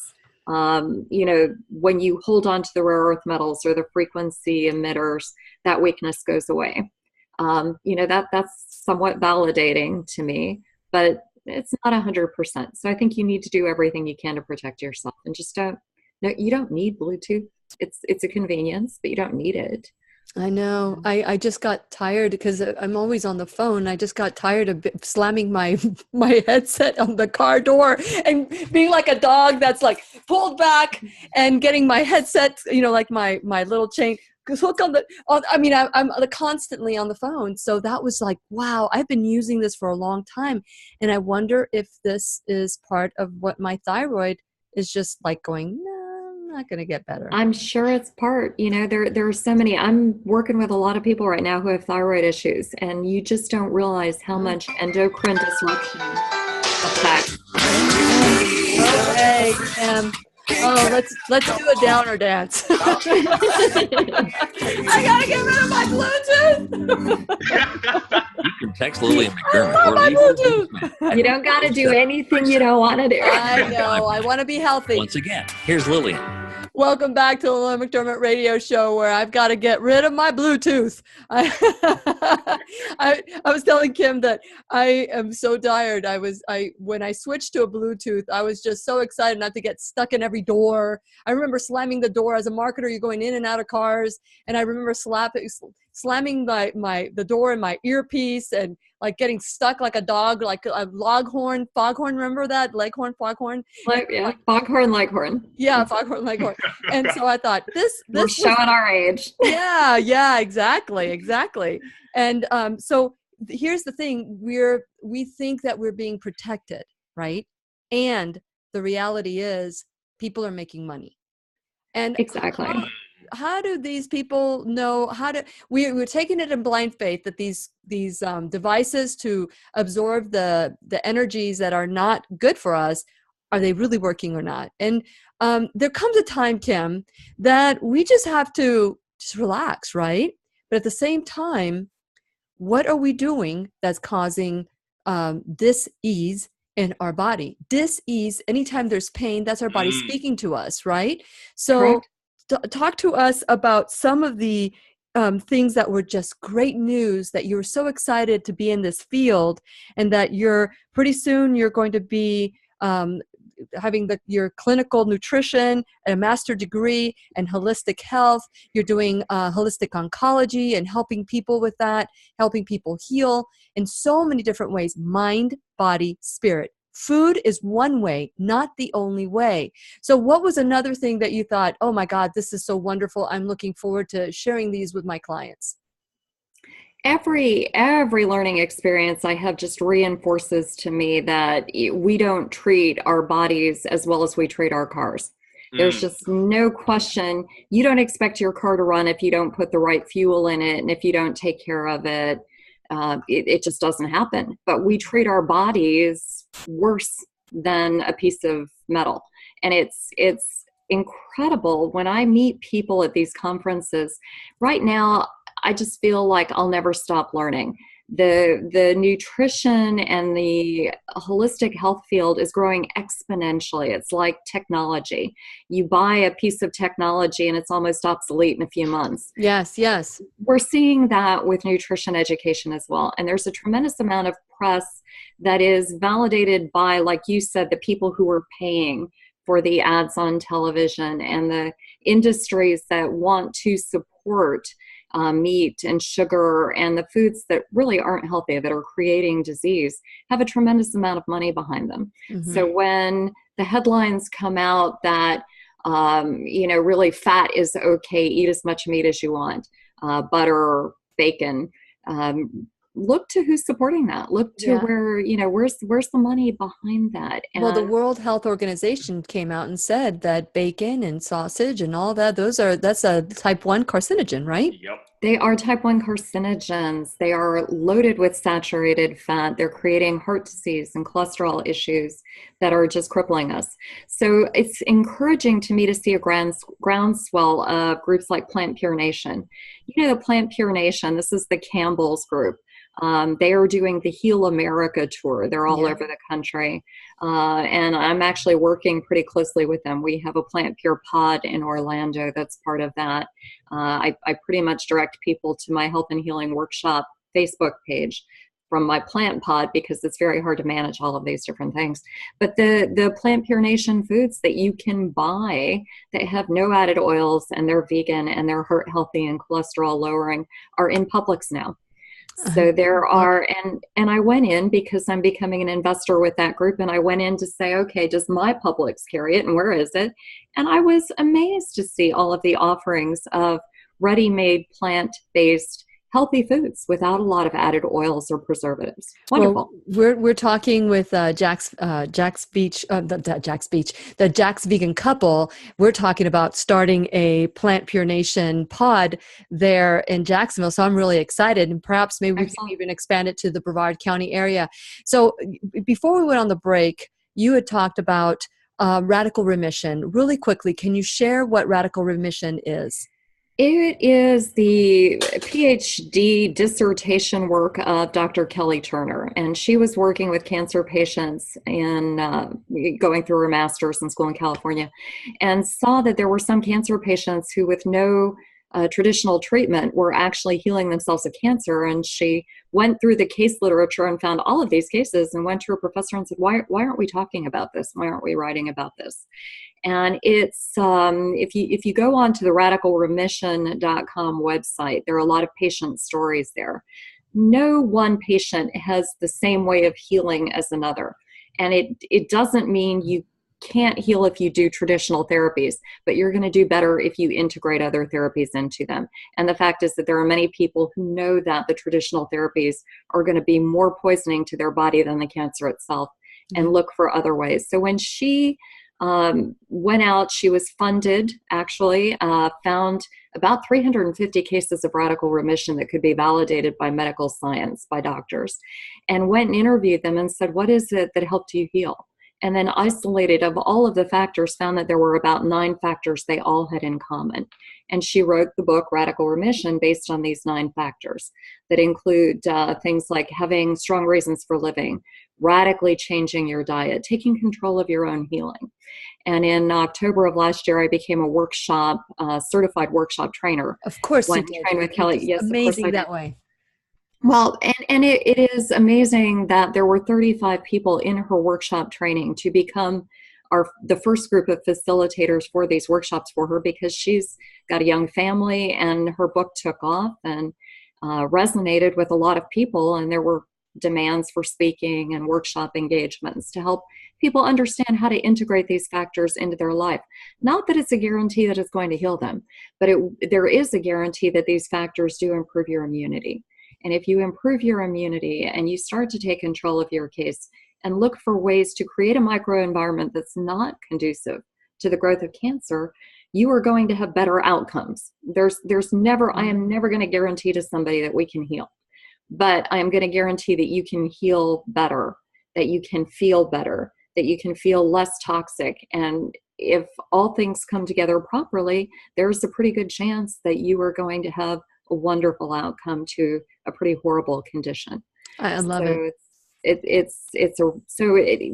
when you hold on to the rare earth metals or the frequency emitters, that weakness goes away. That's somewhat validating to me, but it's not 100%. So I think you need to do everything you can to protect yourself, and just you don't need Bluetooth. It's a convenience, but you don't need it. I know. I just got tired because I'm always on the phone. I just got tired of slamming my headset on the car door and being like a dog that's like pulled back and getting my headset, like my little chain. Because I'm constantly on the phone. So that was like, wow, I've been using this for a long time. And I wonder if this is part of what my thyroid is just like going, no, I'm not going to get better. I'm sure it's part, there are so many. I'm working with a lot of people right now who have thyroid issues, and you just don't realize how much endocrine disruption affects. Okay, oh, let's do a downer dance. I gotta get rid of my Bluetooth. You can text Lillian McDermott or leave her voicemail. You don't gotta do anything you don't want to do. I know. I want to be healthy. Once again, here's Lillian. Welcome back to the Lillian McDermott radio show, where I've got to get rid of my Bluetooth. I was telling Kim that I am so tired. When I switched to a Bluetooth, I was just so excited not to get stuck in every door. I remember slamming the door. As a marketer, you're going in and out of cars, and I remember slamming the door in my earpiece and like getting stuck like a dog, like a foghorn. Remember that? Leghorn, foghorn? Foghorn, leghorn. Yeah, foghorn, leghorn. And so I thought, we're showing our age. Yeah, exactly. And so here's the thing: we think that we're being protected, right? And the reality is, people are making money. And exactly. How do these people know we're taking it in blind faith that these devices to absorb the energies that are not good for us, are they really working or not? And there comes a time, Kim, that we just have to just relax, right? But at the same time, what are we doing that's causing dis-ease in our body? Dis-ease, anytime there's pain, that's our body speaking to us, right? So correct. Talk to us about some of the things that were just great news, that you were so excited to be in this field, and that pretty soon you're going to be having your clinical nutrition and a master degree in holistic health. You're doing holistic oncology and helping people with that, helping people heal in so many different ways: mind, body, spirit. Food is one way, not the only way. So what was another thing that you thought, oh my God, this is so wonderful, I'm looking forward to sharing these with my clients? Every learning experience I have just reinforces to me that we don't treat our bodies as well as we treat our cars. There's just no question. You don't expect your car to run if you don't put the right fuel in it, and if you don't take care of it. It just doesn't happen. But we treat our bodies worse than a piece of metal. And it's incredible when I meet people at these conferences. Right now, I just feel like I'll never stop learning. The nutrition and the holistic health field is growing exponentially. It's like technology. You buy a piece of technology and it's almost obsolete in a few months. Yes, yes. We're seeing that with nutrition education as well. And there's a tremendous amount of press that is validated by, like you said, the people who are paying for the ads on television, and the industries that want to support meat and sugar and the foods that really aren't healthy, that are creating disease, have a tremendous amount of money behind them. Mm-hmm. So when the headlines come out that, really fat is okay, eat as much meat as you want, butter, bacon, look to who's supporting that. Look to where, where's the money behind that. And well, the World Health Organization came out and said that bacon and sausage and all that, that's a type 1 carcinogen, right? Yep. They are type 1 carcinogens. They are loaded with saturated fat. They're creating heart disease and cholesterol issues that are just crippling us. So it's encouraging to me to see a groundswell of groups like Plant Pure Nation. The Plant Pure Nation, this is the Campbell's group. They are doing the Heal America tour. They're all over the country. And I'm actually working pretty closely with them. We have a Plant Pure pod in Orlando that's part of that. I pretty much direct people to my Health and Healing Workshop Facebook page from my plant pod, because it's very hard to manage all of these different things. But the Plant Pure Nation foods that you can buy that have no added oils, and they're vegan and they're heart healthy and cholesterol lowering, are in Publix now. So there are, and I went in because I'm becoming an investor with that group, and I went in to say, okay, does my Publix carry it, and where is it? And I was amazed to see all of the offerings of ready-made, plant-based, healthy foods without a lot of added oils or preservatives. Wonderful. Well, we're talking with the Jack's Vegan Couple. We're talking about starting a Plant Pure Nation pod there in Jacksonville. So I'm really excited, and perhaps maybe we can even expand it to the Brevard County area. So before we went on the break, you had talked about radical remission. Really quickly, can you share what radical remission is? It is the PhD dissertation work of Dr. Kelly Turner, and she was working with cancer patients and going through her master's in school in California, and saw that there were some cancer patients who, with no traditional treatment, were actually healing themselves of cancer. And she went through the case literature and found all of these cases, and went to her professor and said, why aren't we talking about this? Why aren't we writing about this? And it's, if you go on to the radicalremission.com website, there are a lot of patient stories there. No one patient has the same way of healing as another. And it doesn't mean you can't heal if you do traditional therapies, but you're going to do better if you integrate other therapies into them. And the fact is that there are many people who know that the traditional therapies are going to be more poisoning to their body than the cancer itself, and look for other ways. So when she went out, she was funded, actually, found about 350 cases of radical remission that could be validated by medical science, by doctors, and went and interviewed them and said, what is it that helped you heal? And then isolated of all of the factors, found that there were about 9 factors they all had in common. And she wrote the book Radical Remission based on these 9 factors that include things like having strong reasons for living, radically changing your diet, taking control of your own healing. And in October of last year, I became a workshop, certified workshop trainer. Of course you did. Train with Kelly. Yes, amazing that way. Well, and it is amazing that there were 35 people in her workshop training to become the first group of facilitators for these workshops for her, because she's got a young family, and her book took off and resonated with a lot of people, and there were demands for speaking and workshop engagements to help people understand how to integrate these factors into their life. Not that it's a guarantee that it's going to heal them, but there is a guarantee that these factors do improve your immunity. And if you improve your immunity and you start to take control of your case and look for ways to create a microenvironment that's not conducive to the growth of cancer, you are going to have better outcomes. There's never, I am never going to guarantee to somebody that we can heal, but I am going to guarantee that you can heal better, that you can feel better, that you can feel less toxic. And if all things come together properly, there's a pretty good chance that you are going to have a wonderful outcome to a pretty horrible condition. I love it.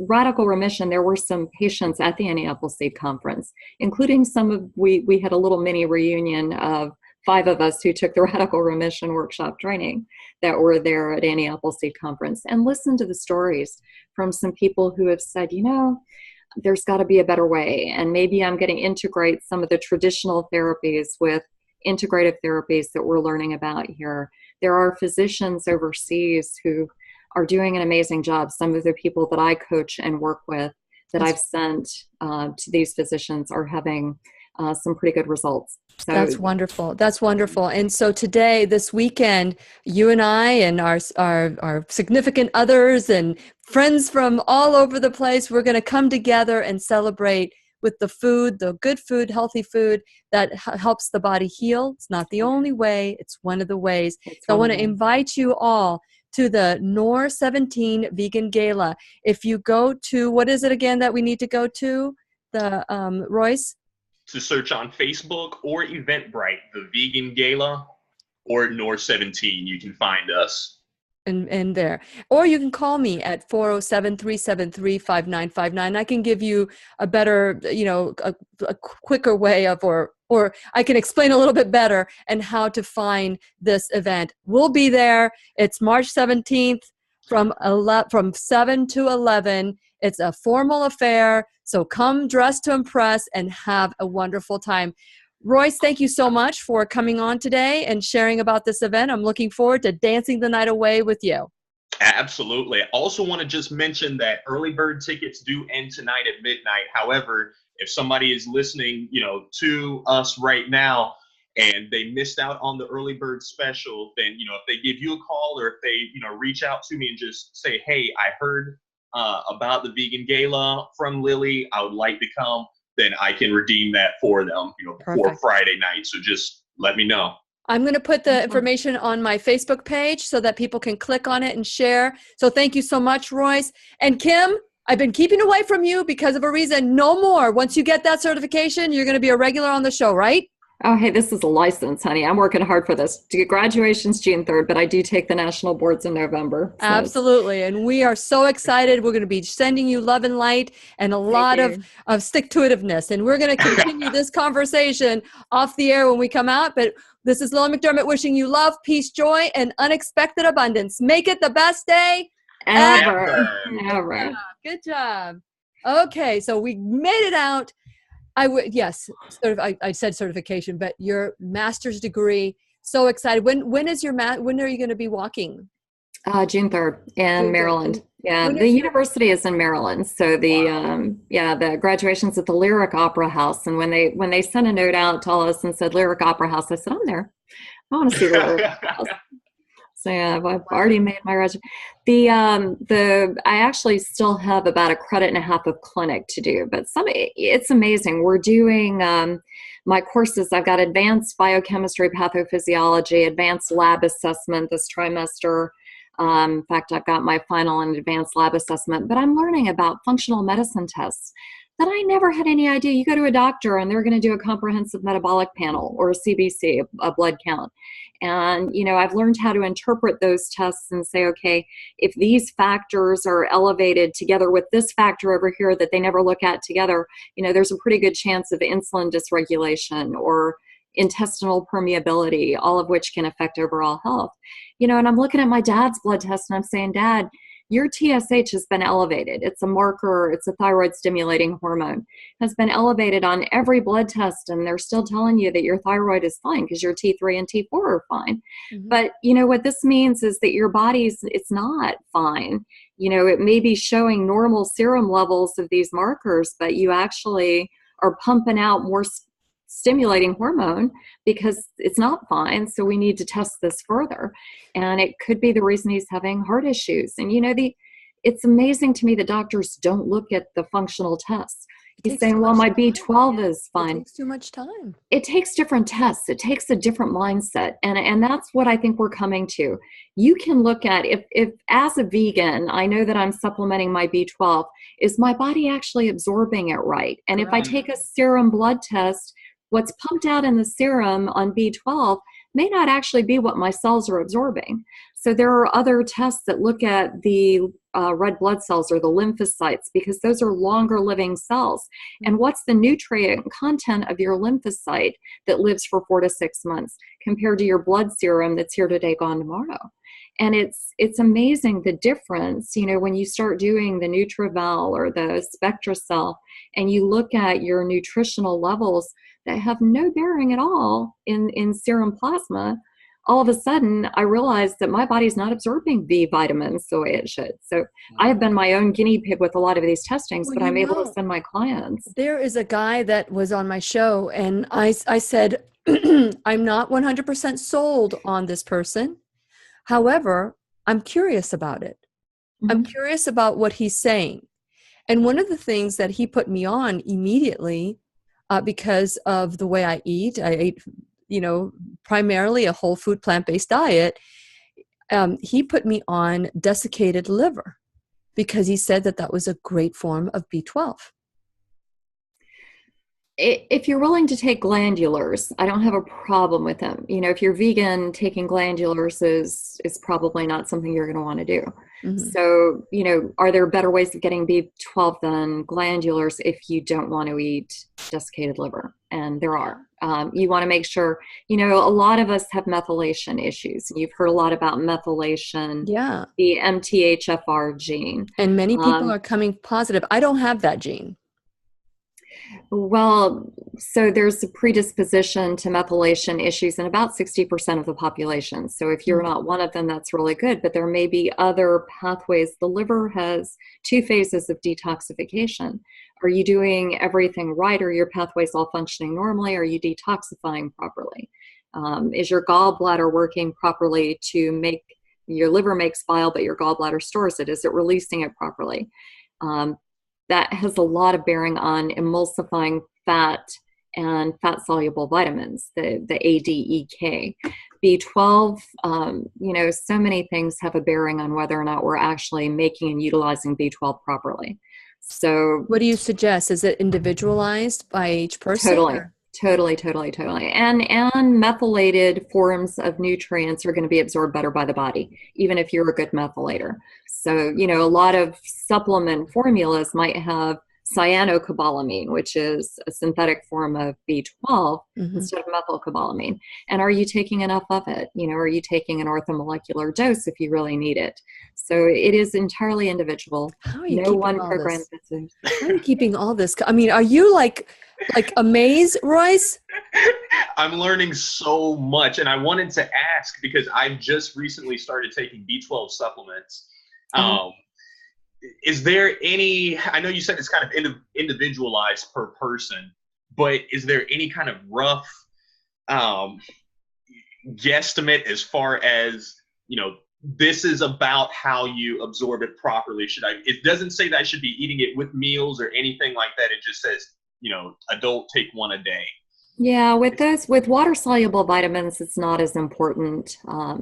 Radical remission. There were some patients at the Annie Appleseed conference, including we had a little mini reunion of 5 of us who took the Radical Remission Workshop training that were there at Annie Appleseed conference, and listened to the stories from some people who have said, there's got to be a better way, and maybe I'm going to integrate some of the traditional therapies with integrative therapies that we're learning about here. There are physicians overseas who are doing an amazing job. Some of the people that I coach and work with that I've sent to these physicians are having some pretty good results. So that's wonderful. That's wonderful. And so today, this weekend, you and I and our significant others and friends from all over the place, we're going to come together and celebrate with the food, the good food, healthy food that helps the body heal. It's not the only way. It's one of the ways. So I want to invite you all to the Noor 17 Vegan Gala. If you go to, what is it again that we need to go to? The Royce? To search on Facebook or Eventbrite, the Vegan Gala, or Noor 17, you can find us. And there. Or you can call me at 407-373-5959. I can give you a better, a quicker way of, or I can explain a little bit better and how to find this event. We'll be there. It's March 17th from 7 to 11. It's a formal affair. So come dressed to impress and have a wonderful time. Royce, thank you so much for coming on today and sharing about this event. I'm looking forward to dancing the night away with you. Absolutely. I also want to just mention that early bird tickets do end tonight at midnight. However, if somebody is listening, to us right now and they missed out on the early bird special, then, if they give you a call or if they, reach out to me and just say, hey, I heard about the Vegan Gala from Lily, I would like to come, then I can redeem that for them, before Friday night. So just let me know. I'm going to put the information on my Facebook page so that people can click on it and share. So thank you so much, Royce. And Kim, I've been keeping away from you because of a reason. No more. Once you get that certification, you're going to be a regular on the show, right? Oh, hey, this is a license, honey. I'm working hard for this. Graduation's June 3rd, but I do take the national boards in November. So. Absolutely. And we are so excited. We're going to be sending you love and light and a lot of stick-to-itiveness. And we're going to continue this conversation off the air when we come out. But this is Lillian McDermott wishing you love, peace, joy, and unexpected abundance. Make it the best day ever. Ever. Good job. Okay, so we made it out. Yes, I said certification, but your master's degree. So excited. When is your when are you going to be walking? June 3rd in Maryland. Yeah, the university is in Maryland. So the graduation's at the Lyric Opera House. And when they sent a note out to us and said Lyric Opera House, I said, I'm there. I want to see the Lyric Opera House. So yeah, I've already made my resume. I actually still have about a credit and a half of clinic to do, but it's amazing. We're doing my courses. I've got advanced biochemistry, pathophysiology, advanced lab assessment this trimester. In fact, I've got my final and advanced lab assessment, but I'm learning about functional medicine tests that I never had any idea. You go to a doctor and they're going to do a comprehensive metabolic panel or a CBC, a blood count. And, I've learned how to interpret those tests and say, okay, if these factors are elevated together with this factor over here that they never look at together, there's a pretty good chance of insulin dysregulation or intestinal permeability, all of which can affect overall health. And I'm looking at my dad's blood test and I'm saying, Dad, your TSH has been elevated. It's a marker, it's a thyroid stimulating hormone, has been elevated on every blood test, and they're still telling you that your thyroid is fine because your T3 and T4 are fine. Mm-hmm. But what this means is that your it's not fine. It may be showing normal serum levels of these markers, but you actually are pumping out more stimulating hormone because it's not fine. So we need to test this further. And it could be the reason he's having heart issues. And it's amazing to me that doctors don't look at the functional tests. He's saying, well, my B12 is fine. It takes too much time. It takes different tests. It takes a different mindset. And that's what I think we're coming to. You can look at, if as a vegan, I know that I'm supplementing my B12, is my body actually absorbing it right? And if I take a serum blood test, what's pumped out in the serum on B12 may not actually be what my cells are absorbing. So there are other tests that look at the red blood cells or the lymphocytes, because those are longer living cells. And what's the nutrient content of your lymphocyte that lives for 4 to 6 months compared to your blood serum that's here today, gone tomorrow? And it's amazing the difference, when you start doing the NutriVal or the SpectraCell, and you look at your nutritional levels that have no bearing at all in serum plasma. All of a sudden, I realized that my body's not absorbing B vitamins the way it should. So I have been my own guinea pig with a lot of these testings, but I'm able to send my clients. There is a guy that was on my show, and I said, I'm not 100% sold on this person. However, I'm curious about it. Mm-hmm. I'm curious about what he's saying. And one of the things that he put me on immediately, because of the way I ate primarily a whole food plant-based diet, he put me on desiccated liver because he said that was a great form of B12. If you're willing to take glandulars, I don't have a problem with them. If you're vegan, taking glandulars is probably not something you're going to want to do. Mm-hmm. So, are there better ways of getting B12 than glandulars if you don't want to eat desiccated liver? And there are. You want to make sure, a lot of us have methylation issues. You've heard a lot about methylation, the MTHFR gene. And many people are coming positive. I don't have that gene. Well, so there's a predisposition to methylation issues in about 60% of the population. So if you're not one of them, that's really good. But there may be other pathways. The liver has 2 phases of detoxification. Are you doing everything right? Are your pathways all functioning normally? Are you detoxifying properly? Is your gallbladder working properly to make your liver makes bile, but your gallbladder stores it? Is it releasing it properly? That has a lot of bearing on emulsifying fat and fat-soluble vitamins, the ADEK. B12, so many things have a bearing on whether or not we're actually making and utilizing B12 properly. So what do you suggest? Is it individualized by each person? Totally. And methylated forms of nutrients are going to be absorbed better by the body, even if you're a good methylator. So, a lot of supplement formulas might have cyanocobalamin, which is a synthetic form of B12 instead of methylcobalamin. And are you taking enough of it? Are you taking an orthomolecular dose if you really need it? So it is entirely individual. How are you no one program fits in. How are you keeping all this? I mean, are you like amazed, Royce? I'm learning so much, and I wanted to ask because I've just recently started taking B12 supplements. Is there any, I know you said it's kind of individualized per person, but is there any kind of rough guesstimate as far as, this is about how you absorb it properly? It doesn't say that I should be eating it with meals or anything like that. It just says, adult take 1 a day. Yeah, with water-soluble vitamins, it's not as important.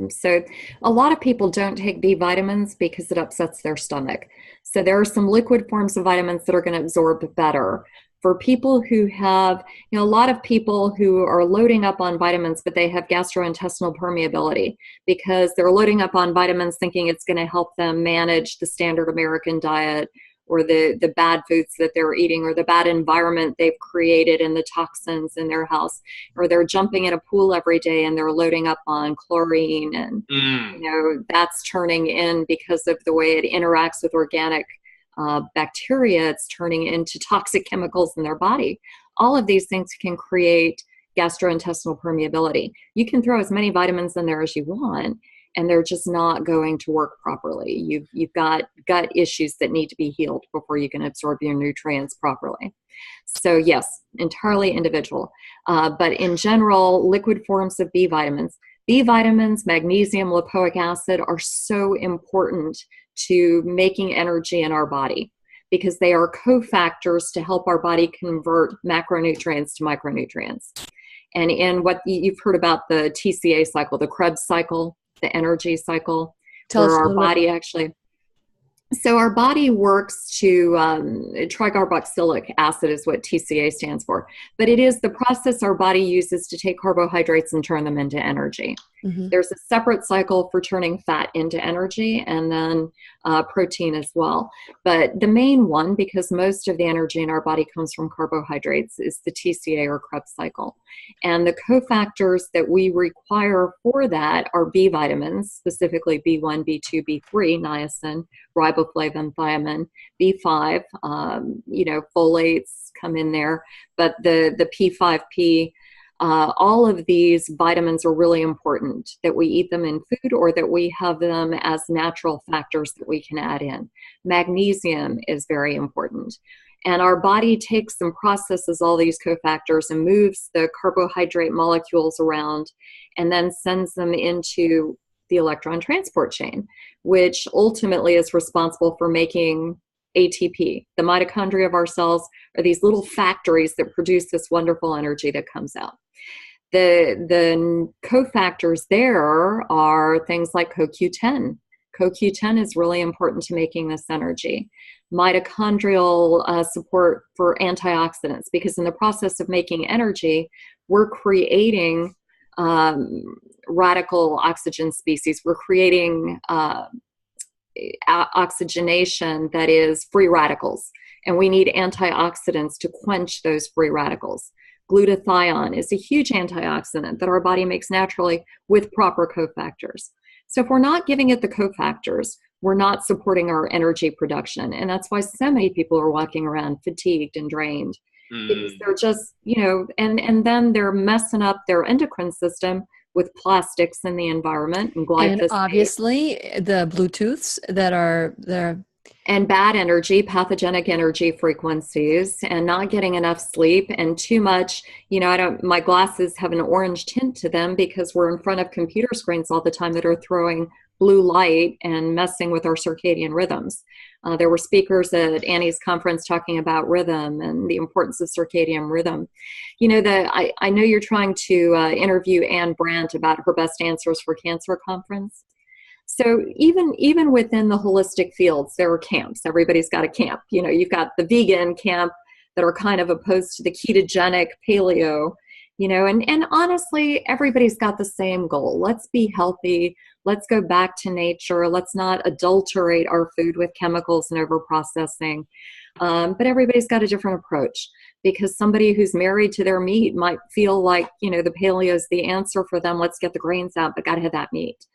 So a lot of people don't take B vitamins because it upsets their stomach. So there are some liquid forms of vitamins that are going to absorb better. For people who have, a lot of people who are loading up on vitamins, but they have gastrointestinal permeability because they're loading up on vitamins thinking it's going to help them manage the standard American diet, or the bad foods that they're eating, or the bad environment they've created and the toxins in their house, or they're jumping in a pool every day and they're loading up on chlorine and, that's turning in because of the way it interacts with organic bacteria. It's turning into toxic chemicals in their body. All of these things can create gastrointestinal permeability. You can throw as many vitamins in there as you want, and they're just not going to work properly. You've got gut issues that need to be healed before you can absorb your nutrients properly. So yes, entirely individual. But in general, liquid forms of B vitamins, magnesium, lipoic acid are so important to making energy in our body because they are cofactors to help our body convert macronutrients to micronutrients. And in what you've heard about the TCA cycle, the Krebs cycle, the energy cycle, where our body actually, So our body works to, tricarboxylic acid is what TCA stands for, but it is the process our body uses to take carbohydrates and turn them into energy. Mm-hmm. There's a separate cycle for turning fat into energy, and then protein as well. But the main one, because most of the energy in our body comes from carbohydrates, is the TCA or Krebs cycle. And the cofactors that we require for that are B vitamins, specifically B1, B2, B3, niacin, riboflavin, thiamine, B5, folates come in there, but the P5P, all of these vitamins are really important, that we eat them in food or that we have them as natural factors that we can add in. Magnesium is very important. And our body takes and processes all these cofactors and moves the carbohydrate molecules around and then sends them into the electron transport chain, which ultimately is responsible for making ATP. The mitochondria of our cells are these little factories that produce this wonderful energy that comes out. The cofactors there are things like CoQ10. CoQ10 is really important to making this energy. Mitochondrial support for antioxidants, because in the process of making energy, we're creating radical oxygen species. We're creating oxygenation that is free radicals, and we need antioxidants to quench those free radicals. Glutathione is a huge antioxidant that our body makes naturally with proper cofactors. So if we're not giving it the cofactors, we're not supporting our energy production. And that's why so many people are walking around fatigued and drained. Because they're just, and then they're messing up their endocrine system with plastics in the environment and glyphosate. And obviously the Bluetooths that are there. And bad energy, pathogenic energy frequencies, and not getting enough sleep and too much. My glasses have an orange tint to them because we're in front of computer screens all the time that are throwing blue light and messing with our circadian rhythms. There were speakers at Annie's conference talking about rhythm and the importance of circadian rhythm. I know you're trying to interview Anne Brandt about her Best Answers for Cancer conference. So even within the holistic fields, there are camps. Everybody's got a camp. You've got the vegan camp that are kind of opposed to the ketogenic paleo, and honestly, everybody's got the same goal. Let's be healthy. Let's go back to nature. Let's not adulterate our food with chemicals and overprocessing. But everybody's got a different approach, because somebody who's married to their meat might feel like, the paleo is the answer for them. Let's get the grains out, but got to have that meat.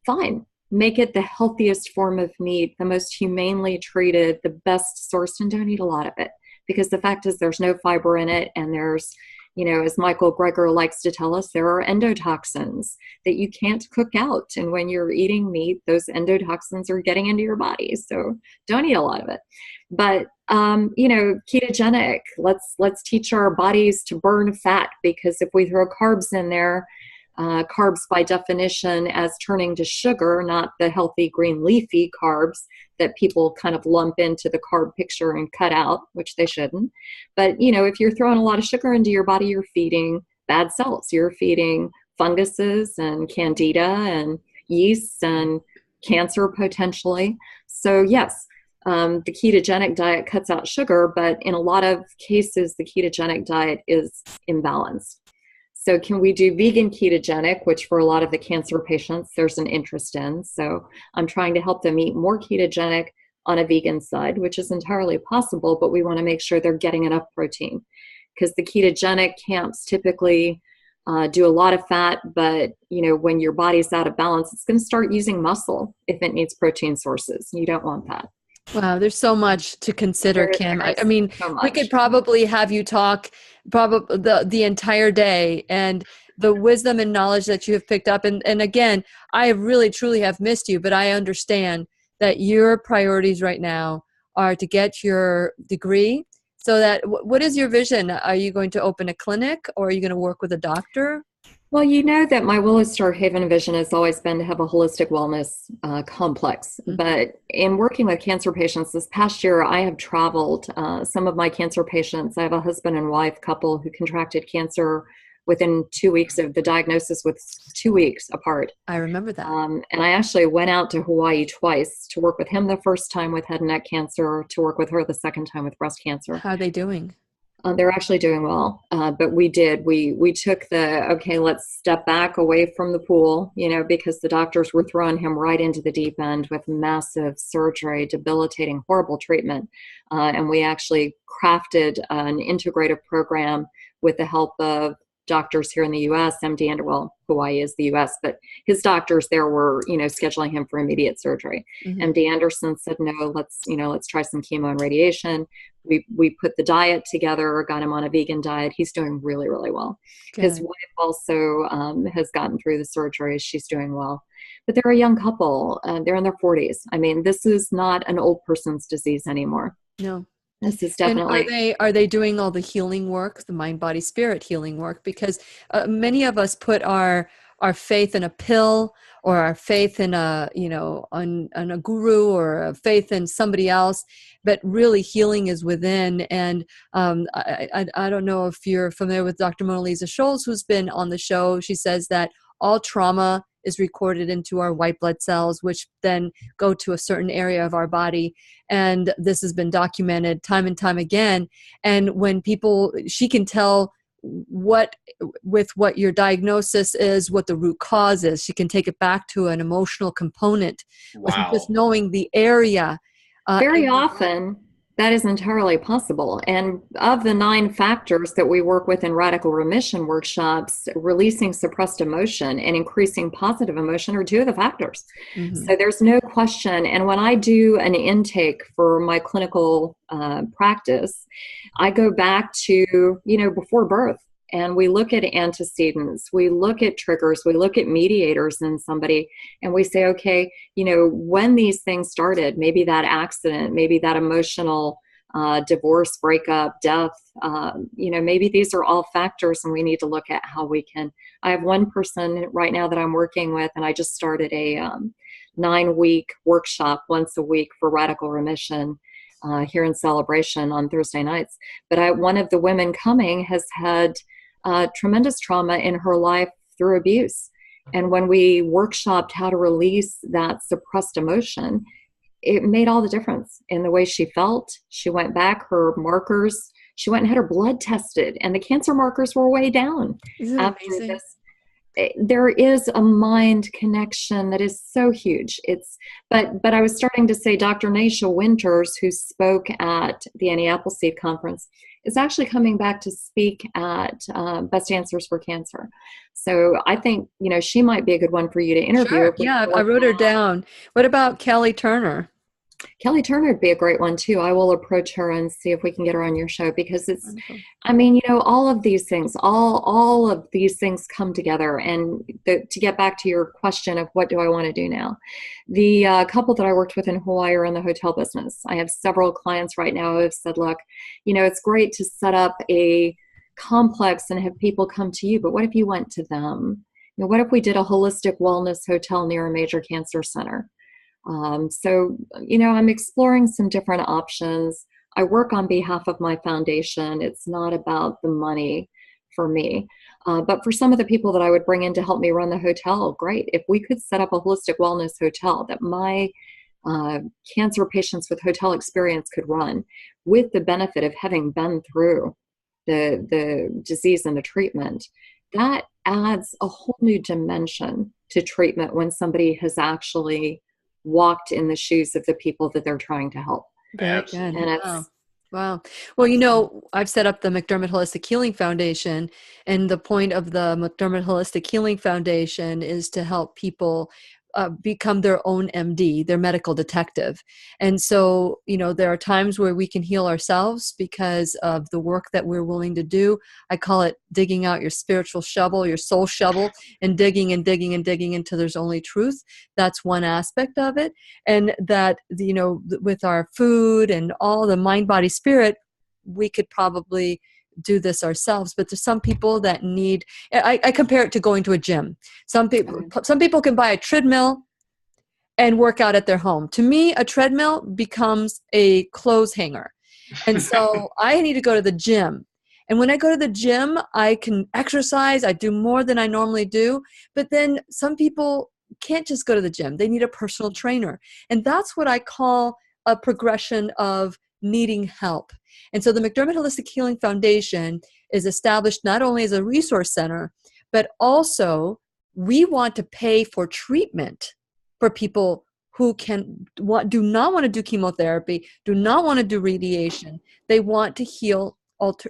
Fine. Make it the healthiest form of meat, the most humanely treated, the best sourced, and don't eat a lot of it. Because the fact is there's no fiber in it, and there's, as Michael Greger likes to tell us, there are endotoxins that you can't cook out. And when you're eating meat, those endotoxins are getting into your body. So don't eat a lot of it. But, ketogenic, let's teach our bodies to burn fat, because if we throw carbs in there, carbs by definition as turning to sugar, not the healthy green leafy carbs that people kind of lump into the carb picture and cut out, which they shouldn't. But, if you're throwing a lot of sugar into your body, you're feeding bad cells. You're feeding funguses and candida and yeasts and cancer potentially. So yes, the ketogenic diet cuts out sugar, but in a lot of cases, the ketogenic diet is imbalanced. So can we do vegan ketogenic, which for a lot of the cancer patients, there's an interest in. So I'm trying to help them eat more ketogenic on a vegan side, which is entirely possible, but we want to make sure they're getting enough protein, because the ketogenic camps typically do a lot of fat, but when your body's out of balance, it's going to start using muscle if it needs protein sources. You don't want that. Wow, there's so much to consider, Kim. I mean, so we could probably have you talk probably the entire day, and the wisdom and knowledge that you have picked up. And again, I really, truly have missed you, but I understand that your priorities right now are to get your degree. So that, what is your vision? Are you going to open a clinic, or are you going to work with a doctor? Well, that my Willow Star Haven vision has always been to have a holistic wellness complex. Mm-hmm. But in working with cancer patients this past year, I have traveled some of my cancer patients. I have a husband and wife couple who contracted cancer within 2 weeks of the diagnosis, with 2 weeks apart. I remember that. And I actually went out to Hawaii twice to work with him the first time with head and neck cancer, to work with her the second time with breast cancer. How are they doing? They're actually doing well. But we took okay, let's step back away from the pool, because the doctors were throwing him right into the deep end with massive surgery, debilitating, horrible treatment. And we actually crafted an integrative program with the help of doctors here in the U.S., MD Anderson, well, Hawaii is the U.S., but his doctors there were, scheduling him for immediate surgery. Mm-hmm. MD Anderson said, no, let's try some chemo and radiation. We put the diet together, got him on a vegan diet. He's doing really, really well. Good. His wife also has gotten through the surgery. She's doing well. But they're a young couple. They're in their 40s. I mean, this is not an old person's disease anymore. No. This is definitely. And are they doing all the healing work, the mind, body, spirit healing work? Because many of us put our faith in a pill, or our faith in a guru, or a faith in somebody else, but really healing is within. And I don't know if you're familiar with Dr. Mona Lisa Scholes, who's been on the show. She says that all trauma is recorded into our white blood cells, which then go to a certain area of our body. And this has been documented time and time again. And when she can tell what your diagnosis is, what the root cause is. She can take it back to an emotional component. Wow. With just knowing the area. Very often, that is entirely possible. And of the 9 factors that we work with in radical remission workshops, releasing suppressed emotion and increasing positive emotion are 2 of the factors. Mm-hmm. So there's no question. And when I do an intake for my clinical practice, I go back to, before birth. And we look at antecedents, we look at triggers, we look at mediators in somebody, and we say, okay, when these things started, maybe that accident, maybe that emotional divorce, breakup, death, maybe these are all factors, and we need to look at how we can. I have one person right now that I'm working with, and I just started a 9-week workshop once a week for radical remission here in Celebration on Thursday nights. But one of the women coming has had tremendous trauma in her life through abuse. And when we workshopped how to release that suppressed emotion, it made all the difference in the way she felt. She went back, her markers, she went and had her blood tested, and the cancer markers were way down. Isn't it amazing? This. There is a mind connection that is so huge. But I was starting to say Dr. Naisha Winters, who spoke at the Annie Appleseed conference, is actually coming back to speak at Best Answers for Cancer. So I think, she might be a good one for you to interview. Sure. Yeah, I wrote her down. What about Kelly Turner? Kelly Turner would be a great one too. I will approach her and see if we can get her on your show, because it's, wonderful. All of these things, all of these things come together. And to get back to your question of what do I want to do now, the couple that I worked with in Hawaii are in the hotel business. I have several clients right now who have said, look, it's great to set up a complex and have people come to you, but what if you went to them? What if we did a holistic wellness hotel near a major cancer center? So, I'm exploring some different options. I work on behalf of my foundation. It's not about the money for me. But for some of the people that I would bring in to help me run the hotel, great. If we could set up a holistic wellness hotel that my cancer patients with hotel experience could run, with the benefit of having been through the disease and the treatment, that adds a whole new dimension to treatment when somebody has actually walked in the shoes of the people that they're trying to help. Very good. And it's, Wow. Well, I've set up the McDermott Holistic Healing Foundation, and the point of the McDermott Holistic Healing Foundation is to help people become their own MD, their medical detective. And so, there are times where we can heal ourselves because of the work that we're willing to do. I call it digging out your spiritual shovel, your soul shovel, and digging and digging and digging until there's only truth. That's one aspect of it. And that, with our food and all the mind, body, spirit, we could probably do this ourselves. But there's some people that need, I compare it to going to a gym. Some people can buy a treadmill and work out at their home. To me, a treadmill becomes a clothes hanger. And so I need to go to the gym. And when I go to the gym, I can exercise. I do more than I normally do. But then some people can't just go to the gym. They need a personal trainer. And that's what I call a progression of needing help. And so the McDermott Holistic Healing Foundation is established not only as a resource center, but also we want to pay for treatment for people who do not want to do chemotherapy, do not want to do radiation. They want to heal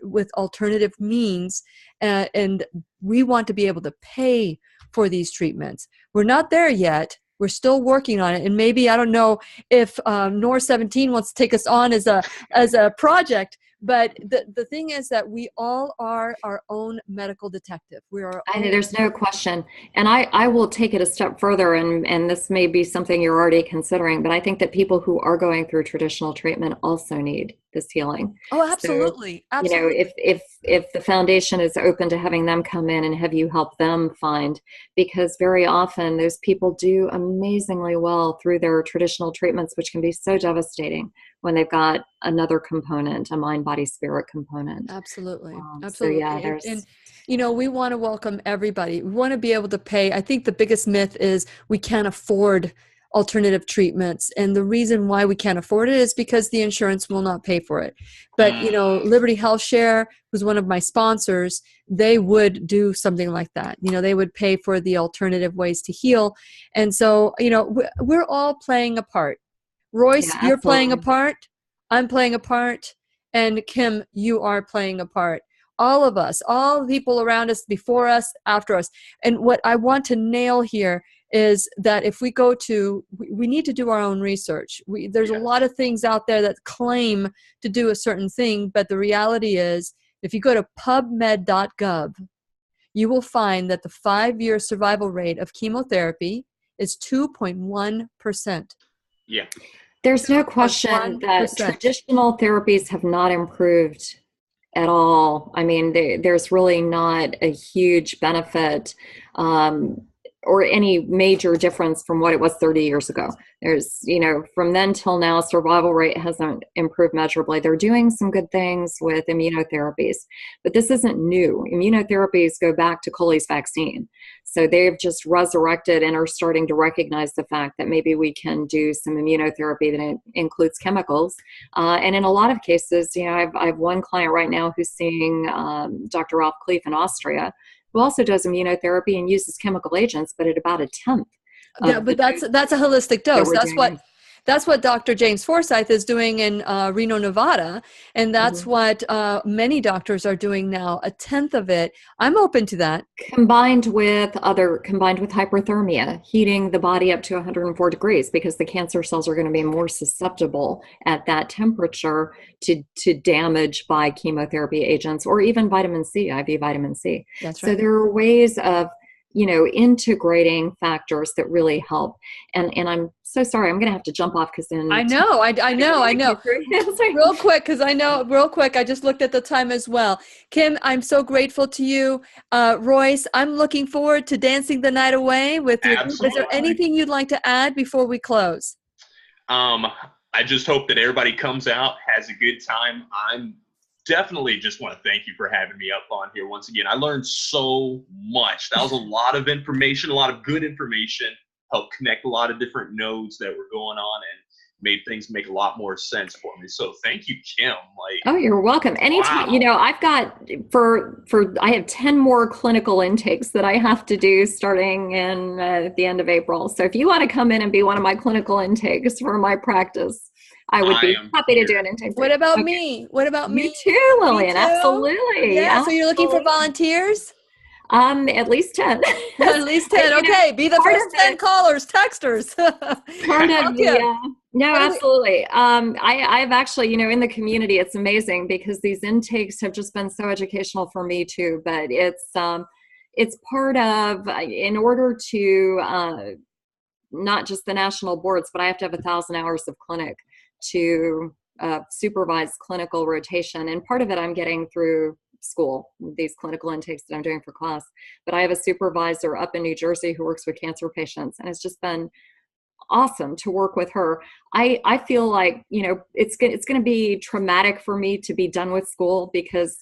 with alternative means, and we want to be able to pay for these treatments. We're not there yet. We're still working on it, and maybe, I don't know if Noor 17 wants to take us on as a project. But the thing is that we all are our own medical detective. We are. I know, there's no question. And I will take it a step further, and this may be something you're already considering, but I think that people who are going through traditional treatment also need this healing. Oh, absolutely. So, absolutely. You know, if the foundation is open to having them come in and have you help them find, because very often those people do amazingly well through their traditional treatments, which can be so devastating when they've got another component, a mind, body, spirit component. Absolutely. Absolutely. So, yeah, And you know, we want to welcome everybody. We want to be able to pay. I think the biggest myth is we can't afford alternative treatments. And the reason why we can't afford it is because the insurance will not pay for it. But, you know, Liberty Health Share, who's one of my sponsors, they would do something like that. You know, they would pay for the alternative ways to heal. And so, you know, we're all playing a part. Royce, yeah, you're playing a part. I'm playing a part. And Kim, you are playing a part. All of us, all the people around us, before us, after us. And what I want to nail here is that if we we need to do our own research. There's a lot of things out there that claim to do a certain thing, but the reality is, if you go to pubmed.gov, you will find that the 5-year survival rate of chemotherapy is 2.1%. Yeah. There's no question that traditional therapies have not improved at all. I mean, there's really not a huge benefit or any major difference from what it was 30 years ago. There's, you know, from then till now, survival rate hasn't improved measurably. They're doing some good things with immunotherapies, but this isn't new. Immunotherapies go back to Coley's vaccine. So they've just resurrected and are starting to recognize the fact that maybe we can do some immunotherapy that includes chemicals. And in a lot of cases, you know, I have one client right now who's seeing Dr. Ralph Kleef in Austria, who also does immunotherapy and uses chemical agents, but at about 1/10. Yeah, but that's a holistic dose. That's what Dr. James Forsyth is doing in Reno, Nevada. And that's what many doctors are doing now, 1/10 of it. I'm open to that. Combined with hyperthermia, heating the body up to 104 degrees, because the cancer cells are going to be more susceptible at that temperature to damage by chemotherapy agents, or even vitamin C, IV vitamin C. That's right. So there are ways of, you know, integrating factors that really help. And I'm so sorry, I'm going to have to jump off because then I know. Real quick, I just looked at the time as well. Kim, I'm so grateful to you. Royce, I'm looking forward to dancing the night away with you. Is there anything you'd like to add before we close? I just hope that everybody comes out, has a good time. I'm definitely just want to thank you for having me up on here once again. I learned so much. That was a lot of information, a lot of good information, helped connect a lot of different nodes that were going on and made things make a lot more sense for me. So thank you, Kim. Oh, you're welcome. Anytime. Wow. You know, I've got I have 10 more clinical intakes that I have to do starting in at the end of April. So if you want to come in and be one of my clinical intakes for my practice, I would be happy to do an intake. What about me? What about me? You too, Lillian. Me too? Absolutely. Yeah. So you're looking for volunteers? At least 10. At least 10. Okay. Be the first 10 callers, texters. Part of No, absolutely. I've actually, you know, in the community, it's amazing because these intakes have just been so educational for me too, but it's part of, in order to, not just the national boards, but I have to have 1,000 hours of clinic to supervise clinical rotation. And part of it I'm getting through school, these clinical intakes that I'm doing for class. But I have a supervisor up in New Jersey who works with cancer patients, and it's just been awesome to work with her. I feel like, you know, it's going to be traumatic for me to be done with school because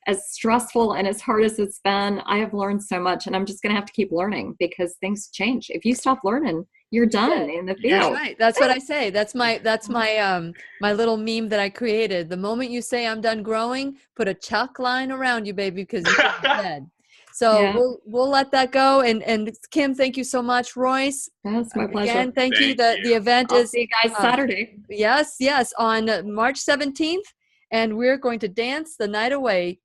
as stressful and as hard as it's been, I have learned so much, and I'm just going to have to keep learning because things change. If you stop learning, you're done in the field. That's right. That's what I say. That's my my little meme that I created. The moment you say I'm done growing, put a chalk line around you, baby, because you're dead. So we'll let that go. And Kim, thank you so much. Royce, that's my pleasure. Again, thank you. Thank The event I'll is see you guys Saturday. Yes, on March 17th, and we're going to dance the night away.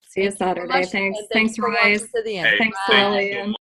See you Saturday. Thanks, Royce. to the end. Hey, Thanks, thank you so Lillian. much.